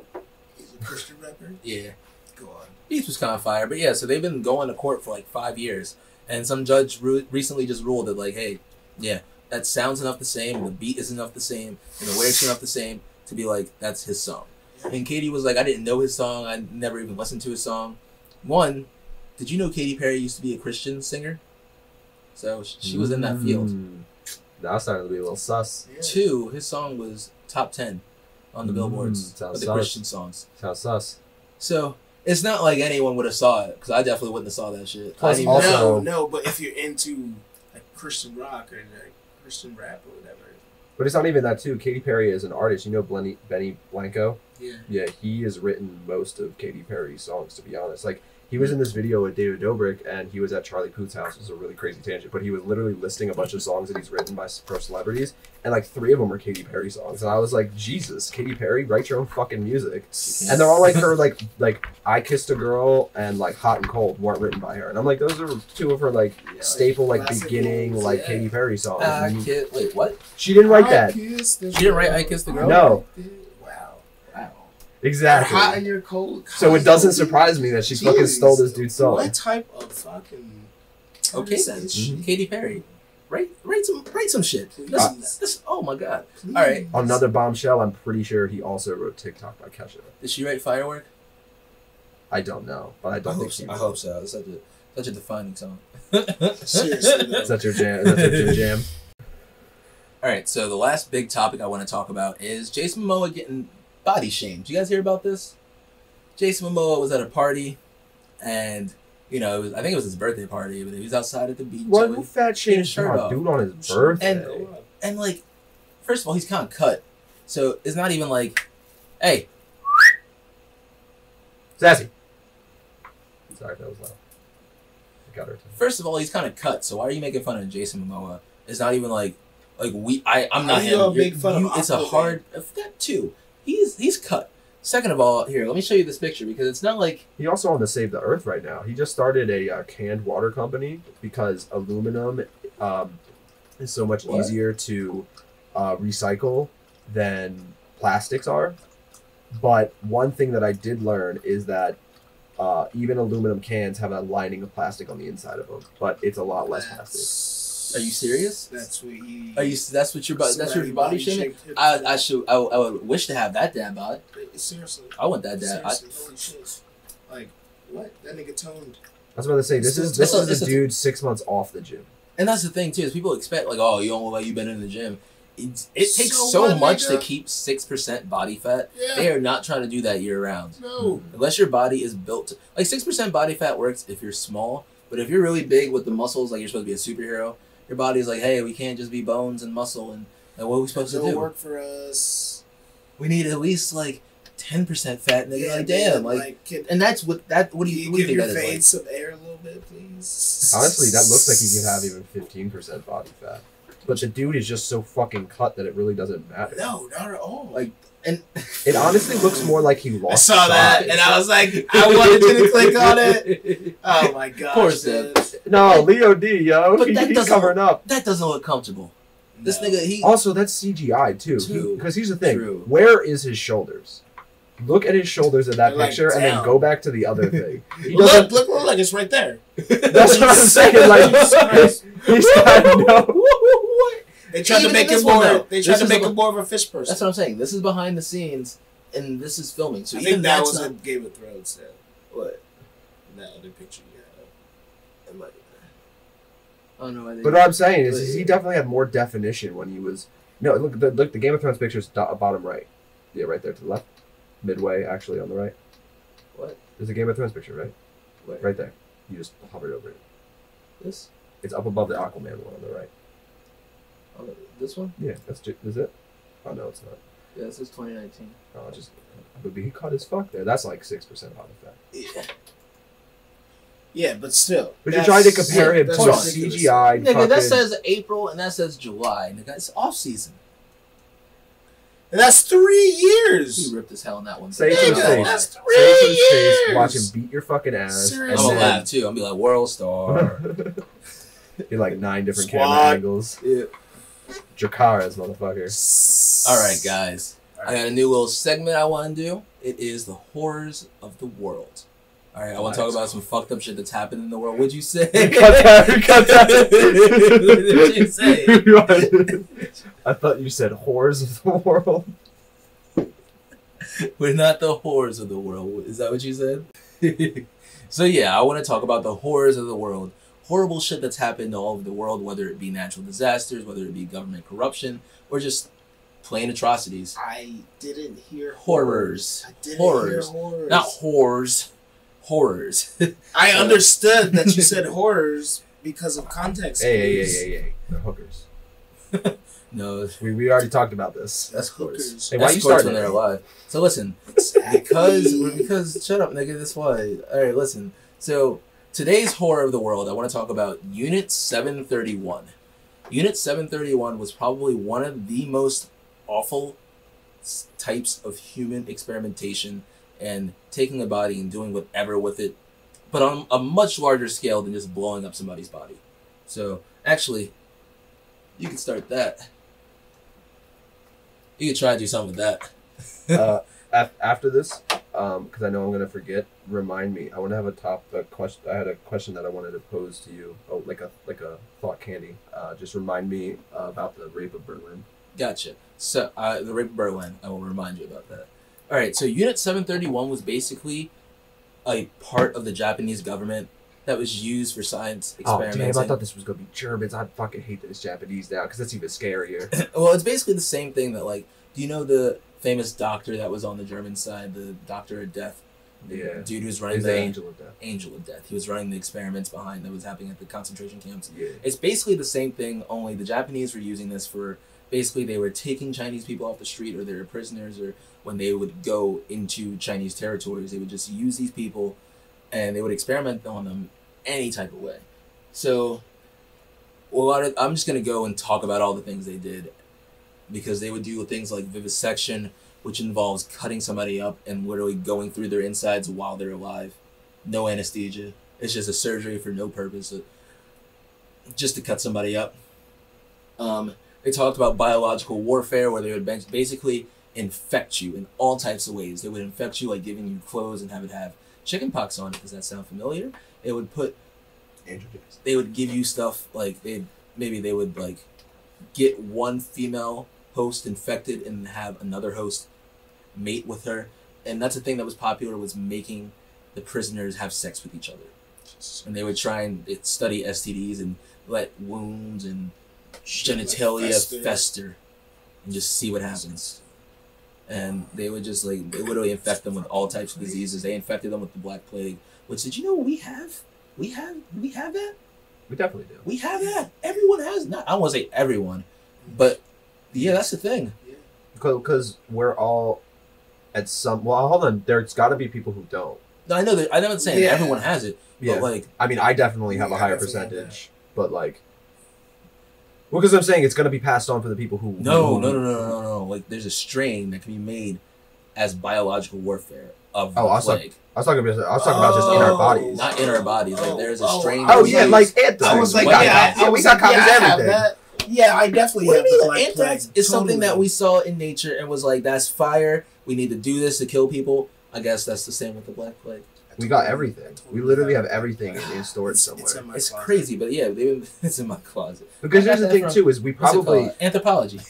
C: He's a Christian rapper?
A: Yeah.
C: Go on.
A: Beats was kind of fire, but yeah, so they've been going to court for like 5 years, and some judge recently just ruled that like, hey, yeah, that sounds enough the same, and the beat is enough the same, and the lyrics are enough the same to be like, that's his song. And Katy was like, I didn't know his song, I never even listened to his song. One, did you know Katy Perry used to be a Christian singer? So she was in that field.
B: Now it's starting to be a little sus.
C: Yeah.
A: Two, his song was top 10 on the billboards
B: sounds
A: of the
B: sus.
A: Christian songs.
B: Sounds sus.
A: So it's not like anyone would have saw it, because I definitely wouldn't have saw that shit.
B: Plus
A: I didn't even
B: also-
C: No, but if you're into like Christian rock or like Christian rap or whatever.
B: But it's not even that too. Katy Perry is an artist. You know Benny Blanco?
C: Yeah.
B: Yeah, he has written most of Katy Perry's songs, to be honest. Like, he was in this video with David Dobrik, and he was at Charlie Puth's house. It was a really crazy tangent, but he was literally listing a bunch of songs that he's written for celebrities, and like 3 of them were Katy Perry songs. And I was like, Jesus, Katy Perry, write your own fucking music. And they're all like her, like I Kissed a Girl and like Hot and Cold weren't written by her. And I'm like, those are 2 of her like staple like
C: classic
B: beginning
C: ones,
B: like
C: yeah.
B: Katy Perry songs.
A: Wait, what?
B: She didn't write that.
A: She didn't write I Kissed the Girl?
B: No.
C: Wow.
B: Exactly.
C: Hot and you're cold.
B: So it doesn't surprise me that she fucking stole this dude's song.
C: What type of fucking
A: Okay then,
B: Mhm.
A: Katy Perry, write some shit. This, oh my god!
C: Please.
A: All right,
B: On another bombshell, I'm pretty sure he also wrote TikTok by Kesha.
A: did she write Firework?
B: I don't know, but I don't think she.
A: I hope so. It's such a defining song.
C: Seriously, though.
B: Is that your jam? Is that your jam?
A: All right, so the last big topic I want to talk about is Jason Momoa getting body shamed. You guys hear about this? Jason Momoa was at a party, and you know, I think it was his birthday party, but he was outside at the beach.
B: What
A: chilling.
B: fat shit
A: shirt off.
B: dude on his birthday?
A: And like, first of all, he's kind of cut, so it's not even like, hey,
B: Sassy. Sorry, that was loud. I got her.
A: first of all, he's kind of cut. So why are you making fun of Jason Momoa? It's not even like I'm not
C: How
A: him.
C: you gonna
A: You're-
C: make fun of
A: It's a
C: Aquaman?
A: hard that too. He's cut. Second of all, here, let me show you this picture because it's not like
B: He also on to save the earth right now. He just started a canned water company because aluminum is so much
A: What?
B: easier to recycle than plastics are. But one thing that I did learn is that even aluminum cans have a lining of plastic on the inside of them, but it's a lot less plastic.
A: Are you serious?
C: That's what he.
A: That's what your body shaming?
C: shaped him.
A: I would wish to have that dad bod.
C: Seriously.
A: I want that dad.
C: Seriously, holy shit. Like, what? That nigga toned.
B: I was about to say this is
A: This
B: a
A: is-
B: dude 6 months off the gym.
A: And that's the thing too, is people expect like, oh, you don't look like you've been in the gym. It takes
C: So
A: so
C: what,
A: much to
C: nigga?
A: keep 6% body fat.
C: Yeah.
A: They are not trying to do that year round.
C: No.
A: Unless your body is built to, like 6% body fat works if you're small, but if you're really big with the muscles, like you're supposed to be a superhero, your body's like, hey, we can't just be bones and muscle, and what are we supposed to
C: Don't
A: do?
C: work for us.
A: We need at least like 10% fat, and they're
C: Yeah,
A: like, damn,
C: man,
A: like,
C: can,
A: and that's what what do you
C: give
A: think
C: your
A: that is like?
C: veins some air a little bit, please?
B: Honestly, that looks like he could have even 15% body fat. But the dude is just so fucking cut that it really doesn't matter.
C: No, not at all.
A: Like, and
B: It honestly looks more like he lost.
C: I saw that,
B: size.
C: and I was like, I wanted you to click on it. Oh my gosh.
A: Of course,
C: man.
B: No, Leo D, yo,
A: But that
B: he's
A: doesn't-
B: covering up.
A: that doesn't look comfortable. This nigga, he
B: also that's CGI too. Because here's the thing: where is his shoulders? Look at his shoulders in that picture, and then go back to the other thing. He
C: look, it's right there.
B: That's what I'm saying. Like he's got no.
C: They tried to make him more. They tried to make him more of a fish person.
A: That's what I'm saying. This is behind the scenes, and this is filming. So
C: I
A: even
C: think that was a Game of Thrones.
A: What?
C: That other picture you had.
A: Oh no!
B: But what I'm saying is he definitely had more definition when he was. No, look, the Game of Thrones picture is bottom right. Yeah, right there to the left. Midway, actually, on the right.
A: What?
B: There's a Game of Thrones picture, right?
A: Where?
B: Right there. You just hovered over it.
A: This?
B: It's up above the Aquaman one on the right.
A: Oh, this one?
B: Yeah, is it? Oh, no, it's not.
A: Yeah, this is 2019.
B: Oh, but he cut his fuck there. That's like 6% off of that.
C: Yeah. Yeah, but still.
B: But you're trying to compare him to CGI.
A: Nigga, that says April and that says July. Nigga, it's off season.
C: And that's 3 years.
A: He ripped his hell in that one.
B: Say it to his face.
C: That's 3
B: years.
C: years.
B: Watch him beat your fucking ass.
C: Seriously.
A: I'm gonna laugh too. I'm gonna be like, World Star.
B: In like 9 different camera angles.
A: Yeah.
B: Dracarys, motherfucker.
A: Alright, guys. I got a new little segment I want to do. It is the horrors of the world. Alright, I want to talk about some fucked up shit that's happened in the world. What'd you say?
B: Cut that.
A: What'd you say?
B: I thought you said whores of the world.
A: We're not the whores of the world. Is that what you said? So yeah, I want to talk about the horrors of the world. Horrible shit that's happened all over the world, whether it be natural disasters, whether it be government corruption, or just plain atrocities.
C: I didn't hear
A: horrors.
C: I didn't
A: horrors.
C: Hear horrors.
A: Not whores. Horrors.
C: I understood that you said horrors because of context.
B: Hey. They're hookers.
A: No.
B: We already talked about this.
A: That's hookers.
B: Hey, why are you starting
A: when they're alive? So listen, because shut up, nigga. That's why. All right, listen. So today's horror of the world, I want to talk about Unit 731. Unit 731 was probably one of the most awful types of human experimentation and taking a body and doing whatever with it, but on a much larger scale than just blowing up somebody's body. So actually, you can start that. You could try to do something with that.
B: After this, because I know I'm going to forget, remind me. I want to have a question. I had a question that I wanted to pose to you. Oh, like a thought candy. Just remind me about the rape of Berlin.
A: Gotcha. So the rape of Berlin, I will remind you about that. All right. So Unit 731 was basically a part of the Japanese government that was used for science experimenting.
B: Oh, damn, I thought this was going to be Germans. I fucking hate that it's Japanese now, because that's even scarier.
A: Well, it's basically the same thing that, like, do you know the famous doctor that was on the German side, the Doctor of Death?
B: Yeah.
A: Dude who's running
B: the Angel of Death.
A: Angel of Death. He was running the experiments behind that was happening at the concentration camps.
B: Yeah.
A: It's basically the same thing, only the Japanese were using this for, basically they were taking Chinese people off the street, or they were prisoners, or when they would go into Chinese territories, they would just use these people and they would experiment on them any type of way. So I'm just going to go and talk about all the things they did, because they would do things like vivisection, which involves cutting somebody up and literally going through their insides while they're alive. No anesthesia. It's just a surgery for no purpose, just to cut somebody up. They talked about biological warfare, where they would basically infect you in all types of ways. They would infect you like giving you clothes and have chickenpox on it. Does that sound familiar? They would give you stuff like they would like get one female host infected and have another host mate with her, and that's a thing that was popular, was making the prisoners have sex with each other. And they would try and study STDs and let wounds and genitalia fester and just see what happens. And they would just they literally infect them with all types of diseases. They infected them with the Black Plague, which, did you know we have? We have that?
B: We definitely do.
A: We have that. Everyone has not. I don't want to say everyone, but yeah, that's the thing.
B: Because we're all at some. Well, hold on. There's got to be people who don't.
A: No, I know that. I'm not saying everyone has it, but like,
B: I mean, I definitely have a higher percentage, but like, well, because I'm saying it's going to be passed on for the people who.
A: No. Like, there's a strain that can be made as biological warfare of the plague.
B: I was talking about just in our bodies.
A: Not in our bodies. Like, there's a strain.
B: Like Anthem.
C: I was like,
B: we got copies of everything.
C: Yeah, I definitely
A: What
C: have
A: do you
C: the
A: mean?
C: Black
A: Anthrax
C: Plague.
A: is something that
C: Totally.
A: we saw in nature and was like, that's fire. We need to do this to kill people. I guess that's the same with the Black Plague.
B: We got everything. We literally have everything in storage somewhere.
C: It's in my
A: It's
C: closet.
A: crazy, but yeah, it's in my closet.
B: Because
A: I
B: here's
A: got
B: the
A: that
B: thing
A: from-
B: too is we
A: What's it
B: probably
A: called? Anthropology.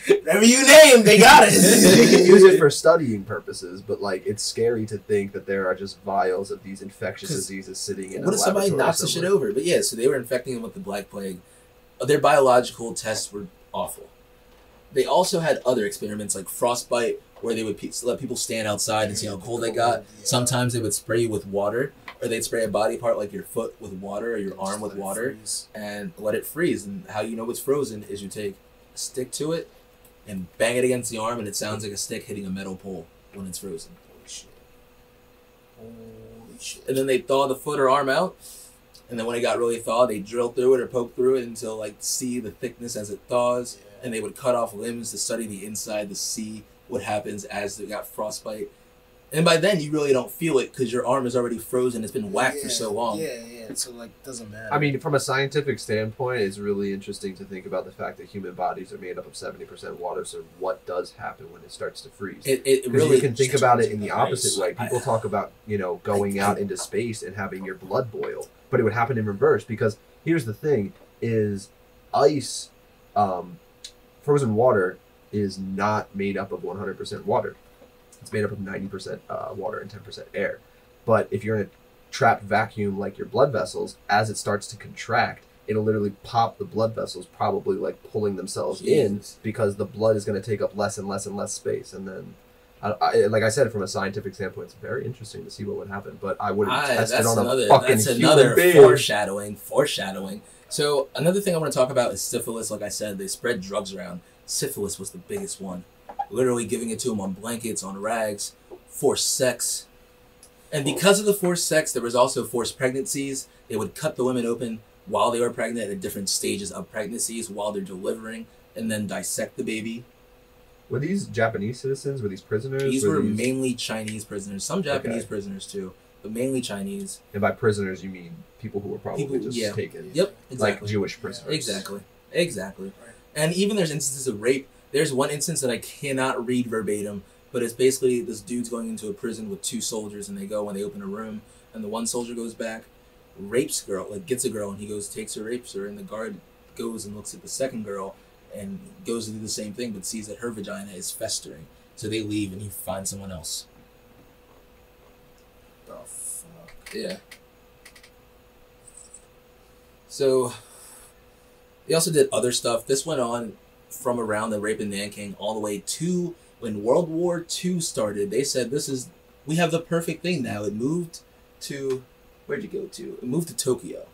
C: Whatever you name, they got
B: we
C: it.
B: can use it for studying purposes, but like it's scary to think that there are just vials of these infectious
A: 'Cause
B: diseases sitting in.
A: What
B: a
A: if somebody
B: laboratory
A: knocks the shit
B: somewhere?
A: over? But yeah, so they were infecting them with the Black Plague. Their biological tests were awful. They also had other experiments like frostbite, where they would let people stand outside and see how cold they got.
C: Yeah.
A: Sometimes they would spray you with water, or they'd spray a body part like your foot with water or your arm with
C: Just let it
A: water
C: freeze.
A: and let it freeze. And how you know it's frozen is you take a stick to it and bang it against the arm, and it sounds like a stick hitting a metal pole when it's frozen.
C: Holy shit. Holy shit.
A: And then they thaw the foot or arm out, and then when it got really thawed, they drill through it or poke through it until like see the thickness as it thaws.
C: Yeah.
A: And they would cut off limbs to study the inside to see what happens as they got frostbite. And by then, you really don't feel it because your arm is already frozen. It's been whacked for so long.
C: Yeah. So like, doesn't matter.
B: I mean, from a scientific standpoint, it's really interesting to think about the fact that human bodies are made up of 70% water. So what does happen when it starts to freeze?
A: It
B: Because
A: really
B: you can think about it in the
C: Ice.
B: opposite way. People talk about, going out into space and having your blood boil, but it would happen in reverse because here's the thing: is ice, frozen water is not made up of 100% water. It's made up of 90% water and 10% air. But if you're in a trapped vacuum like your blood vessels, as it starts to contract, it'll literally pop the blood vessels, probably like pulling themselves in
A: Jesus.
B: because the blood is going to take up less and less and less space. And then, like I said, from a scientific standpoint, it's very interesting to see what would happen. But I wouldn't test it on a fucking human being.
A: Foreshadowing. So another thing I want to talk about is syphilis. Like I said, they spread drugs around. Syphilis was the biggest one. Literally giving it to them on blankets, on rags, forced sex. And because of the forced sex, there was also forced pregnancies. They would cut the women open while they were pregnant at different stages of pregnancies while they're delivering, and then dissect the baby.
B: Were these Japanese citizens? Were these prisoners?
A: These were mainly Chinese prisoners. Some Japanese
B: Okay.
A: prisoners too, but mainly Chinese.
B: And by prisoners, you mean people who were probably
A: People-
B: just
A: yeah.
B: taken.
A: Yep,
B: Like
A: exactly.
B: Jewish prisoners.
A: Exactly.
C: Right.
A: And even there's instances of rape. There's one instance that I cannot read verbatim, but it's basically this dude's going into a prison with two soldiers, and they go and they open a room, and the one soldier goes back, rapes girl, like gets a girl, and he goes, takes her, rapes her, and the guard goes and looks at the second girl, and goes to do the same thing, but sees that her vagina is festering. So they leave, and he finds someone else.
C: The fuck?
A: Yeah. So, they also did other stuff. This went on from around the rape in Nanking all the way to when World War II started. They said, we have the perfect thing now. It moved to, where'd you go to? It moved to Tokyo.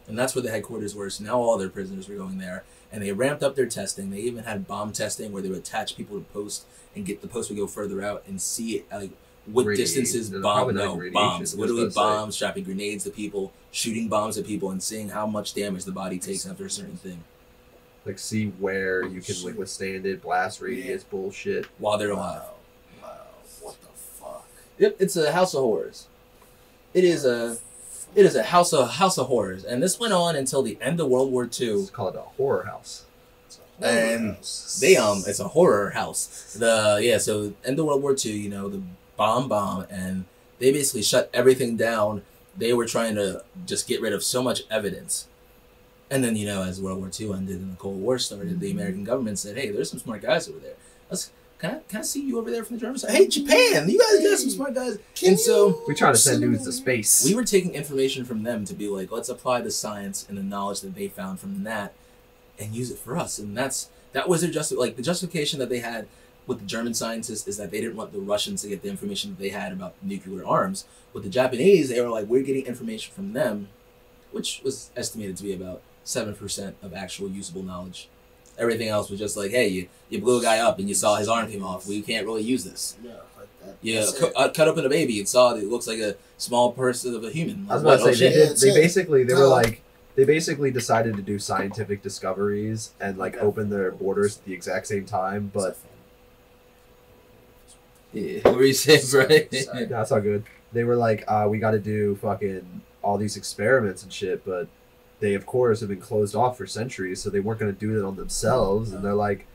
A: And that's where the headquarters were. So now all their prisoners were going there. And they ramped up their testing. They even had bomb testing where they would attach people to posts and get the post would go further out and see like what
B: Radiation.
A: distances
B: No,
A: bomb,
B: probably not
A: no,
B: radiation,
A: bombs,
B: just
A: literally
B: about to say.
A: bombs, strapping grenades to people, shooting bombs at people, and seeing how much damage the body takes after a certain thing
B: Like, see where you can like
C: Shit.
B: withstand it, blast radius, bullshit.
A: while they're alive.
C: Wow. What the fuck?
A: Yep, it's a house of horrors. It is a house of horrors, and this went on until the end of World War II.
B: Let's call it a horror house.
A: And it's a horror house. So end of World War II, the bomb, and they basically shut everything down. They were trying to just get rid of so much evidence. And then, as World War II ended and the Cold War started, the American government said, hey, there's some smart guys over there. Can I see you over there from the German side? Hey, Japan, you guys got some smart guys. So
B: We trying to send dudes to space.
A: we were taking information from them to be like, let's apply the science and the knowledge that they found from that and use it for us. And that was their the justification that they had with the German scientists is that they didn't want the Russians to get the information that they had about nuclear arms. With the Japanese, they were like, we're getting information from them, which was estimated to be about 7% of actual usable knowledge. Everything else was just like, hey, you blew a guy up and you saw his arm came off. We can't really use this.
C: Yeah, like that.
A: Yeah,
C: That's it.
A: cut open a baby and saw it looks like a small person of a human.
B: I was
A: Like,
B: about to say
C: shit.
B: they basically decided to do scientific discoveries and like open their borders at the exact same time, but
A: Yeah, what were you saying, Brian?
C: Sorry.
B: that's all good. They were like, we got to do fucking all these experiments and shit, but they of course have been closed off for centuries, so they weren't going to do it on themselves. And they're like,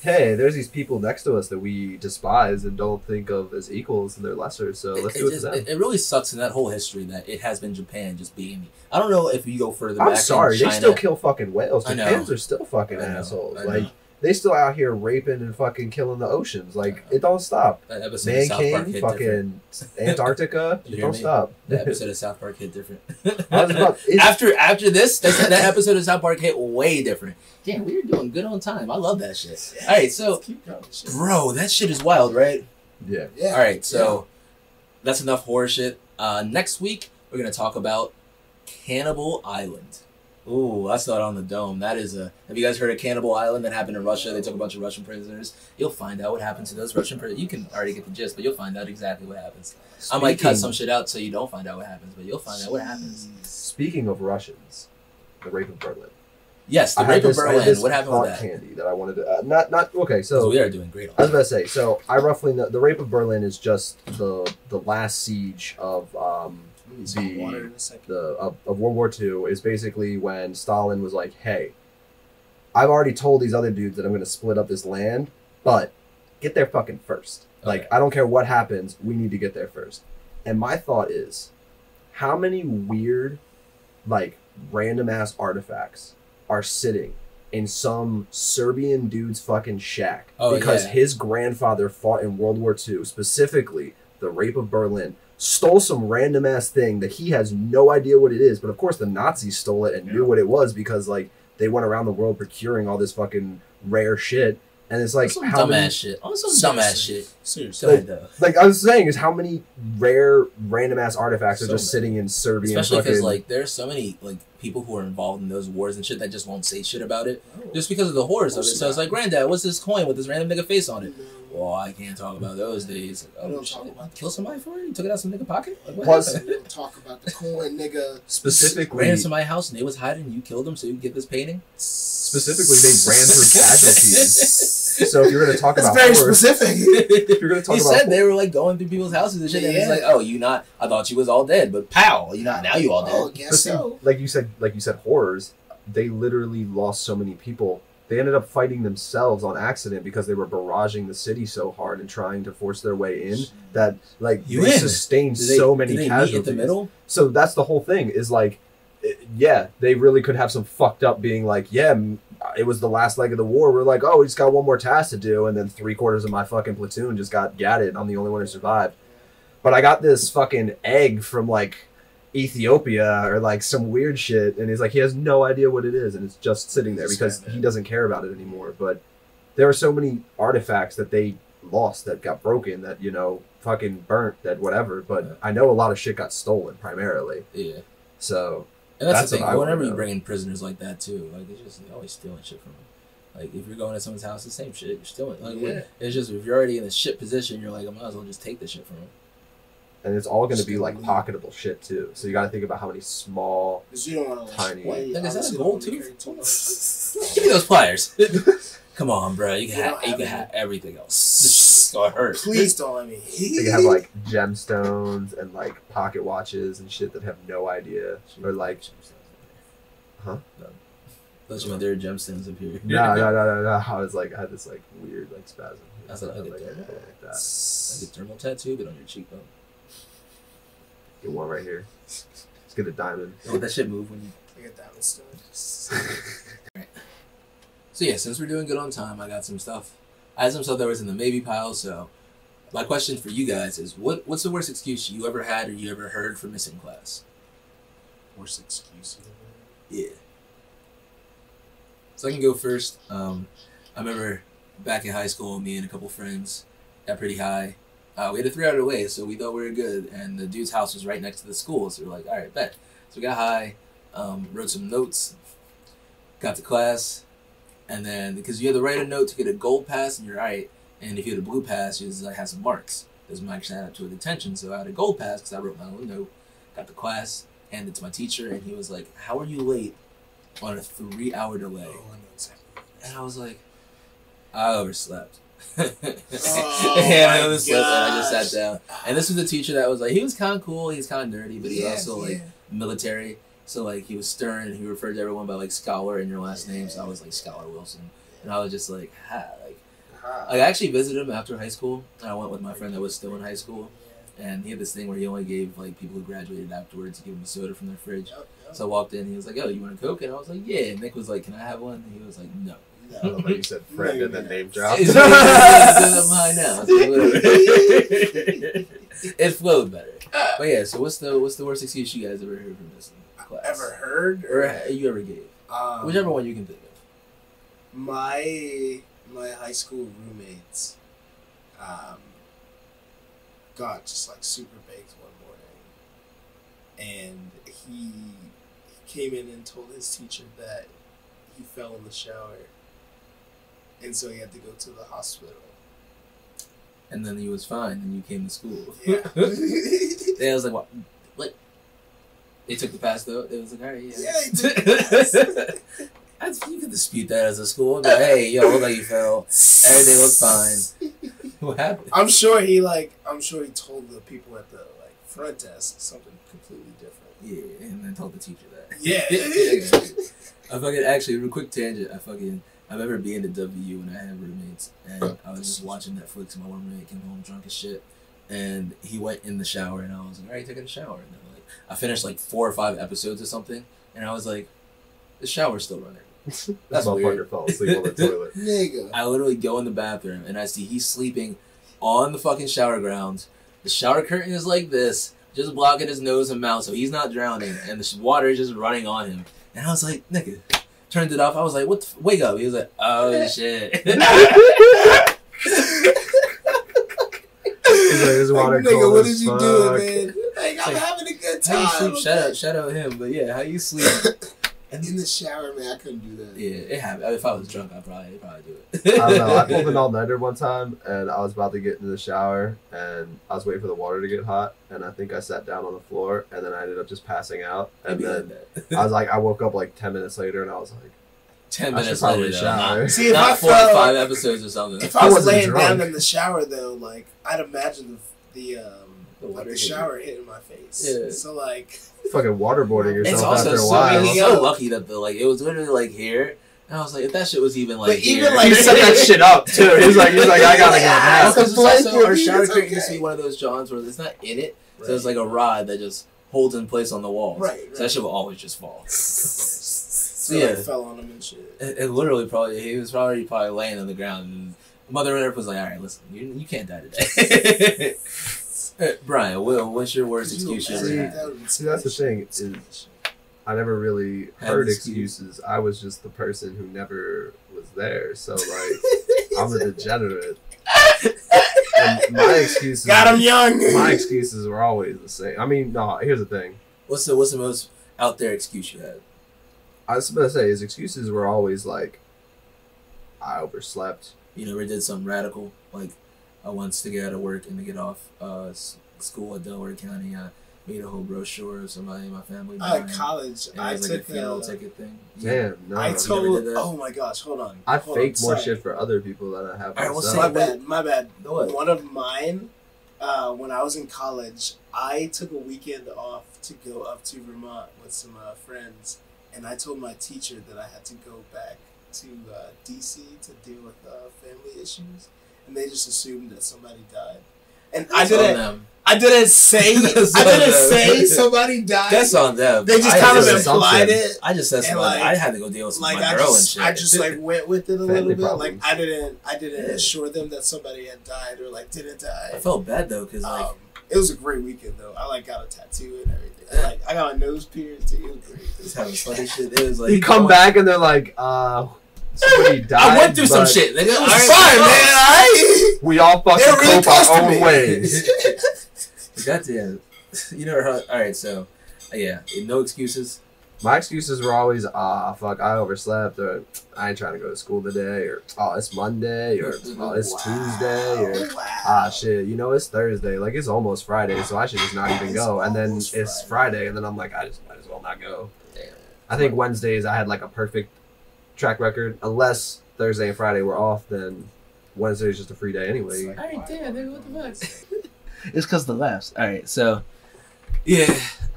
B: hey, there's these people next to us that we despise and don't think of as equals, and they're lesser, so let's do it to them.
A: It really sucks in that whole history that it has been Japan just being me. I don't know if you go further
B: I'm
A: back.
B: sorry,
A: in China,
B: they still kill fucking whales.
A: I know.
B: Japans are still fucking
A: I know.
B: assholes.
A: I know.
B: Like, they still out here raping and fucking killing the oceans. Like, it don't stop.
A: That episode
B: Man
A: of South Park
B: King,
A: hit
B: fucking
A: different.
B: Antarctica,
A: You
B: it
A: hear
B: don't
A: me?
B: stop.
A: That episode of South Park hit different.
B: I was about- it's-
A: after this, that episode of South Park hit way different. Damn, we were doing good on time. I love that shit. All right, so, bro, that shit is wild, right?
B: Yeah.
C: Yeah.
A: All right, so that's enough horror shit. Next week, we're going to talk about Cannibal Island. Ooh, that's not on the dome. That is a... Have you guys heard of Cannibal Island that happened in Russia? They took a bunch of Russian prisoners. You'll find out what happens to those Russian prisoners. You can already get the gist, but you'll find out exactly what happens. I might cut some shit out so you don't find out what happens, but you'll find out what happens.
B: Speaking of Russians, the rape of Berlin.
A: Yes, the
B: I
A: rape
B: had
A: of
B: this- I had
A: Berlin.
B: this
A: What happened
B: hot
A: with that?
B: candy that I wanted to... not okay, so...
A: So we are doing great on
B: I was
A: that.
B: about to say, so I roughly know... The rape of Berlin is just the last siege of...
C: Water in a second.
B: of World War II is basically when Stalin was like, hey, I've already told these other dudes that I'm going to split up this land, but get there fucking first. Like,
A: Okay.
B: I don't care what happens, we need to get there first. And my thought is, how many weird, like, random-ass artifacts are sitting in some Serbian dude's fucking shack because his grandfather fought in World War II, specifically the rape of Berlin, stole some random ass thing that he has no idea what it is, but of course the Nazis stole it and knew what it was because like they went around the world procuring all this fucking rare shit, and it's like
A: Some
B: how
A: dumbass
B: many,
A: shit. Oh, some dumbass shit.
C: Seriously.
A: Go ahead, though.
B: like I was saying is how many rare random ass artifacts are
C: So
B: just sitting in Serbian
A: Especially because
B: fucking
A: like there's so many like people who are involved in those wars and shit that just won't say shit about it just because of the horrors of it. So it's like, Granddad, what's this coin with this random nigga face on it? Well, I can't talk about those days. Like,
C: We
A: oh
C: don't
A: shit!
C: talk about
A: Kill somebody for it? You took it out some nigga pocket? Like, what
B: Plus-
A: happened?
C: We don't talk about the coin, nigga.
B: specifically
A: Ran into my house and they was hiding. And you killed them so you could get this painting.
B: specifically they ran through casualties. So if you're gonna talk
C: That's
B: about
C: very
B: horrors,
C: specific.
B: if you're gonna talk
A: He
B: about
A: said they were like going through people's houses and shit, and he's
C: Yeah.
A: like, "Oh, you not? I thought you was all dead, but pow, you not? Now you all dead."
C: Oh,
B: But
C: guess
B: see,
C: so.
B: like you said, horrors. They literally lost so many people. They ended up fighting themselves on accident because they were barraging the city so hard and trying to force their way in that, like,
A: You
B: they
A: in.
B: sustained
A: Did they-
B: so
A: did
B: many
A: they meet
B: casualties.
A: at the middle?
B: So that's the whole thing. Is like, yeah, they really could have some fucked up being like, yeah, it was the last leg of the war. We're like, oh, we just got one more task to do, and then 3/4 of my fucking platoon just got gatted. I'm the only one who survived. But I got this fucking egg from like Ethiopia or like some weird shit, and he's like, he has no idea what it is, and it's just sitting there because he doesn't care about it anymore. But there are so many artifacts that they lost, that got broken, that, you know, fucking burnt, that whatever. But I know a lot of shit got stolen primarily.
A: Yeah.
B: So
A: And that's
B: That's
A: the thing.
B: what I wanna
A: Whenever you
B: know.
A: bring in prisoners like that too, like it's just you're always stealing shit from them. Like if you're going to someone's house, the same shit. You're stealing. Like
C: Yeah.
A: it's just if you're already in a shit position, you're like, I might as well just take this shit from them.
B: and it's all going to be like pocketable shit too. So you got to think about how many small.
C: Because you don't want to
B: Tiny.
A: What? Like, is that a
C: obviously
A: gold
C: don't wanna
A: tooth?
C: carry too much.
A: Give me those pliers. Come on, bro. You can
C: You
A: have
C: don't
A: you
C: have
A: can
C: any.
A: have everything else. This gonna hurt.
C: Please don't let me.
B: They can have like gemstones and like pocket watches and shit that have no idea, or like, huh?
A: Those are there are gemstones up here.
B: No. I was like, I had this like weird like spasm.
A: That's like a
B: like,
A: thermal.
B: like that.
A: Like a thermal tattoo, but on your cheekbone.
B: Get one right here. Let's get a diamond.
A: Let that shit move when you.
C: I get that one still.
A: So yeah, since we're doing good on time, I got some stuff. I had some stuff that was in the maybe pile. So my question for you guys is, what's the worst excuse you ever had or you ever heard for missing class?
C: Worst excuse you ever
A: Yeah. So I can go first. I remember back in high school, me and a couple friends got pretty high. We had to 3 hours away, so we thought we were good. And the dude's house was right next to the school, so we were like, all right, bet. So we got high, wrote some notes, got to class, and then because you had to write a note to get a gold pass, and you're right. And if you had a blue pass, you just like have some marks. This might actually add up to a detention. So I had a gold pass because I wrote my own note, got to class, handed it to my teacher, and he was like, "How are you late on a 3-hour delay?"
C: Oh, I know exactly.
A: And I was like, I overslept.
C: Oh,
A: I
C: my
A: overslept, and I just
C: gosh.
A: sat down. And this was a teacher that was like, he was kind of cool, he's kind of nerdy, but he's also like
C: yeah.
A: military. So like he was stern and he referred to everyone by like Scholar in your last name. So I was like Scholar Wilson, and I was just like, I actually visited him after high school. And I went with my friend that was still in high school, and he had this thing where he only gave like people who graduated afterwards, he gave them a soda from their fridge. So I walked in, and he was like, "Oh, you want a Coke?" And I was like, "Yeah." And Nick was like, "Can I have one?" And he was like, "No."
B: No, like you said, friend and then name drop.
A: I'm high now. So it flowed better. But yeah, so what's the worst excuse you guys ever heard from this class?
C: Ever heard
A: Or you ever gave? Whichever one you can think of.
C: My high school roommates got just like super baked one morning, and he came in and told his teacher that he fell in the shower, and so he had to go to the hospital.
A: And then he was fine, and you came to school.
C: Yeah.
A: They was like, what? They took the pass though. It was like, all right, yeah.
C: Yeah, he took the pass.
A: You can dispute that as a school. But hey, yo, look like you fell. Everything looks fine. What happened?
C: I'm sure he told the people at the front desk something completely different.
A: Yeah, and then told the teacher that.
C: Yeah.
A: I fucking actually, real quick tangent. I remember being at W when I had roommates, and I was just watching Netflix, and my one roommate came home drunk as shit, and he went in the shower, and I was like, all right, taking a shower, and then I finished like 4 or 5 episodes or something, and I was like, the shower's still running. That's weird.
B: Fell asleep on the toilet.
C: Nigga.
A: I literally go in the bathroom, and I see he's sleeping on the fucking shower grounds. The shower curtain is like this, just blocking his nose and mouth, so he's not drowning, and the water is just running on him. And I was like, nigga. Turned it off. I was like, "What? Wake up!" He was like, "Oh shit!"
B: He's like, "This water
C: nigga,
B: cold
C: what
B: as
C: did you
B: fuck."
C: do, man? Like, I'm having a good time.
A: How you sleep? Shout out him. But yeah, how you sleep?
C: And in the shower, man, I couldn't do that.
A: Yeah, it happened. If I was drunk, I'd probably do it.
B: I don't know. I pulled an all-nighter one time, and I was about to get into the shower, and I was waiting for the water to get hot, and I think I sat down on the floor, and then I ended up just passing out, and then I was like, I woke up like 10 minutes later, and I was like,
A: 10
B: I
A: minutes
B: should probably
A: later,
B: shower.
C: See, if
A: not
C: I
A: 4 or
C: felt
A: 5 episodes or something.
C: If I was
B: wasn't
C: laying
B: drunk.
C: down in the shower, though, like, I'd imagine the
A: water
C: shower hitting my face.
A: Yeah.
C: So, like...
B: fucking waterboarding
A: It's
B: yourself
A: also
B: after a
A: so,
B: while.
A: so lucky that it was literally like here. And I was like, if that shit was even like
C: But
A: here.
C: even, like,
B: He set that shit up too. He's like, I gotta
C: Yeah,
B: go
C: it's
B: now.
C: a
A: Because our shower
C: It's
A: curtain used to
C: okay.
A: be one of those johns where it's not in it, so
C: Right.
A: it's like a rod that just holds in place on the walls.
C: Right,
A: So that shit will always just fall.
C: So,
A: Yeah.
C: like, fell on him and shit.
A: It literally he was probably laying on the ground, and Mother Earth was like, all right, listen, you can't die today. Brian, what's your worst excuse you ever had?
B: See, that's the thing is, I never really heard excuses. I was just the person who never was there. So like, I'm a degenerate. And my excuses
C: Got him young.
B: My excuses were always the same. I mean, no. Here's the thing.
A: What's the most out there excuse you had?
B: I was about to say his excuses were always like, I overslept.
A: You never did something radical, like I once to get out of work and to get off school at Delaware County. I made a whole brochure of somebody in my family.
C: At college,
A: and
C: I
A: it was
C: took
A: like a funeral ticket thing.
B: Damn, no.
C: I
A: You never
C: told.
A: did that?
C: Oh my gosh, hold on.
B: I
C: Hold
B: faked
C: on,
B: more
C: sorry.
B: shit for other people than I have
A: All right, well,
B: myself.
C: My bad.
A: What?
C: One of mine, when I was in college, I took a weekend off to go up to Vermont with some friends, and I told my teacher that I had to go back to DC to deal with family issues, and they just assumed that somebody died. And I
A: That's on
C: didn't say
A: That's
C: I
A: on
C: didn't
A: them.
C: say somebody died.
A: That's on them.
C: They just
A: I
C: kind of
A: just-
C: implied it.
A: I just said
C: And,
A: somebody.
C: like-
A: I had to go deal with
C: Like
A: my
C: I
A: girl
C: just,
A: and shit.
C: I just like went with it a
B: Family
C: little bit.
B: problems.
C: Like I didn't assure them that somebody had died or like didn't die.
A: I felt bad though, cause like
C: It was a great weekend though. I like got a tattoo and everything. Like I got my nose pierced. It was great.
A: just having funny shit. It was like
B: You come back and they're like, somebody died.
A: I went through some
B: but
A: shit. Nigga.
C: It was
A: All
C: fun,
A: right,
C: man.
B: We all fucking
C: They were really
B: cope
C: close
B: our
C: to
B: own
C: me.
B: ways.
A: Goddamn. You never heard. All right, so yeah, no excuses.
B: My excuses were always, fuck, I overslept, or I ain't trying to go to school today, or it's Monday, or it's Tuesday, or shit, it's Thursday, like it's almost Friday, so I should just not even go. And then it's Friday, and then I'm like, I just might as well not go.
A: Damn.
B: I think Wednesdays I had like a perfect track record, unless Thursday and Friday were off, then Wednesday is just a free day anyway.
A: All right, damn, nigga, what the fuck? It's because the laughs. All right, so Yeah.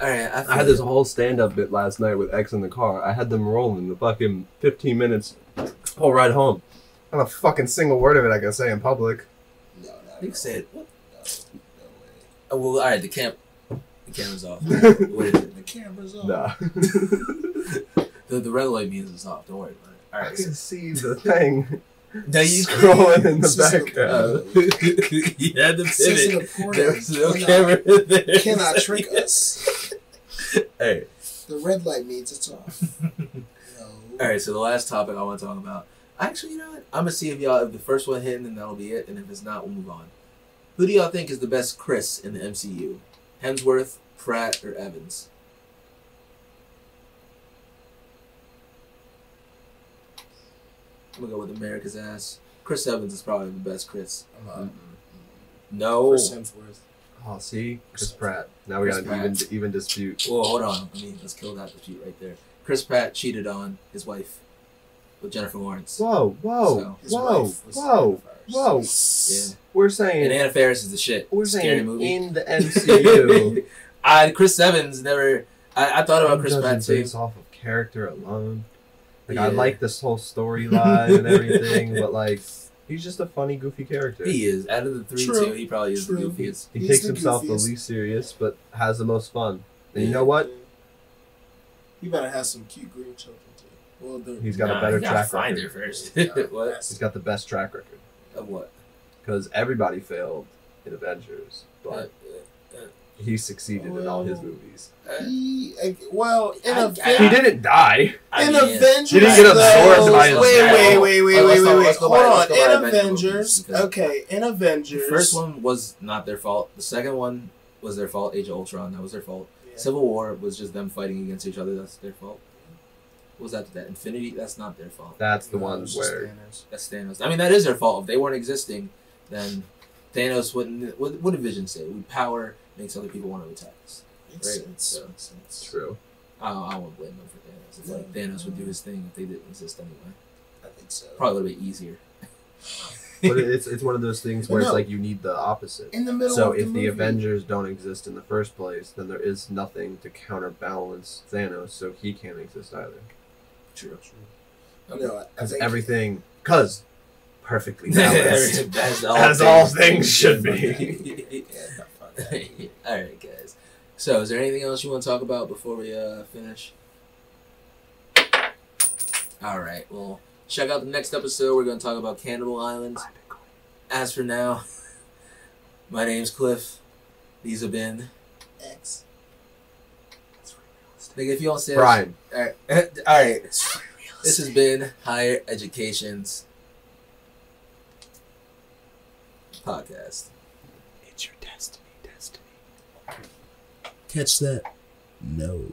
A: All right.
B: I had this whole stand-up bit last night with X in the car. I had them rolling the fucking 15 minutes whole ride home. Not a fucking single word of it I can say in public.
C: No,
A: You said what?
C: No way.
A: Oh, well, all right. The camera's off. What is it?
C: The camera's off.
B: Nah.
A: The red light means it's off. Don't worry about it. All
B: I
A: right.
B: can see the thing
A: Now you
B: scrolling in the
C: This is
B: background.
A: You had to
C: Season
A: pivot.
C: of porn
A: There was no
C: cannot-
A: camera there.
C: Cannot trick us.
A: Hey.
C: The red light means it's off. No.
A: All right. So the last topic I want to talk about. Actually, you know what? I'm gonna see if the first one hit, and that'll be it. And if it's not, we'll move on. Who do y'all think is the best Chris in the MCU? Hemsworth, Pratt, or Evans? I'm gonna go with America's ass. Chris Evans is probably the best Chris. No.
C: Chris Hemsworth.
B: Oh, see? Chris Pratt. Now we
A: Chris
B: got an
A: Pratt.
B: even dispute.
A: Well, hold on. Let's kill that dispute right there. Chris Pratt cheated on his wife with Jennifer Lawrence.
B: Whoa, whoa,
A: So,
C: His
B: whoa,
C: wife was
B: whoa, whoa.
A: Yeah.
B: We're
A: And
B: saying,
A: Anna Faris is the shit.
B: we're
A: Scary
B: saying
A: movie.
B: in the MCU.
A: Chris Evans never. I thought about Chris
B: judging
A: Pratt too.
B: based off of character alone. Like, I
A: Yeah.
B: like this whole storyline and everything, but like, he's just a funny, goofy character.
A: He is. Out of the three,
C: True.
A: too, he probably is
C: True.
A: the goofiest.
B: He
C: He's
B: takes
C: the
B: himself the
C: goofiest.
B: least serious, but has the most fun. And you know what?
C: You better have some cute green children too. Well,
B: He's got a better
A: you gotta
B: track
A: find
B: record.
A: her first.
C: Yeah,
A: What?
B: He's got the best track record.
A: Of what?
B: Because everybody failed in Avengers, but he succeeded in all his movies.
C: Well, in
A: I-
C: Avengers.
B: He didn't die.
C: In Avengers,
B: He didn't get absorbed by his
C: wait,
B: dad.
A: Let's go
C: hold
A: by
C: on. In
A: Avengers
C: Avengers,
A: because
C: okay, in
A: The
C: Avengers,
A: first one was not their fault. The second one was their fault. Age of Ultron, that was their fault.
C: Yeah.
A: Civil War was just them fighting against each other. That's their fault. What was that? That Infinity? That's not their fault.
B: That's the
C: No,
B: one
C: it's just
B: where
C: Thanos.
A: That's Thanos. I mean, that is their fault. If they weren't existing, then Thanos wouldn't. What did Vision say? Power makes other people want to attack us.
C: Makes
A: Right,
C: sense.
A: so-
C: Makes sense.
B: true.
A: I won't blame them for Thanos. It's like Thanos would do his thing if they didn't exist anyway.
C: I think so.
A: Probably would have been easier.
B: But it's one of those things where
C: But
B: it's
C: no.
B: like you need the opposite.
C: In the middle
B: So
C: of the
B: if the
C: movie,
B: Avengers don't exist in the first place, then there is nothing to counterbalance Thanos, so he can't exist either.
A: True.
C: No, I
B: Because
C: think
B: everything, perfectly balanced,
A: As
B: as all things should be.
C: Yeah, not fun.
A: All right, guys. So, is there anything else you want to talk about before we finish? All right. Well, check out the next episode. We're going to talk about Cannibal Island. As for now, my name's Cliff. These have been.
C: X.
A: Nigga, if you don't say
B: Brian.
A: All right. All right. This has been Higher Education's podcast.
C: It's your destiny. Catch that? No.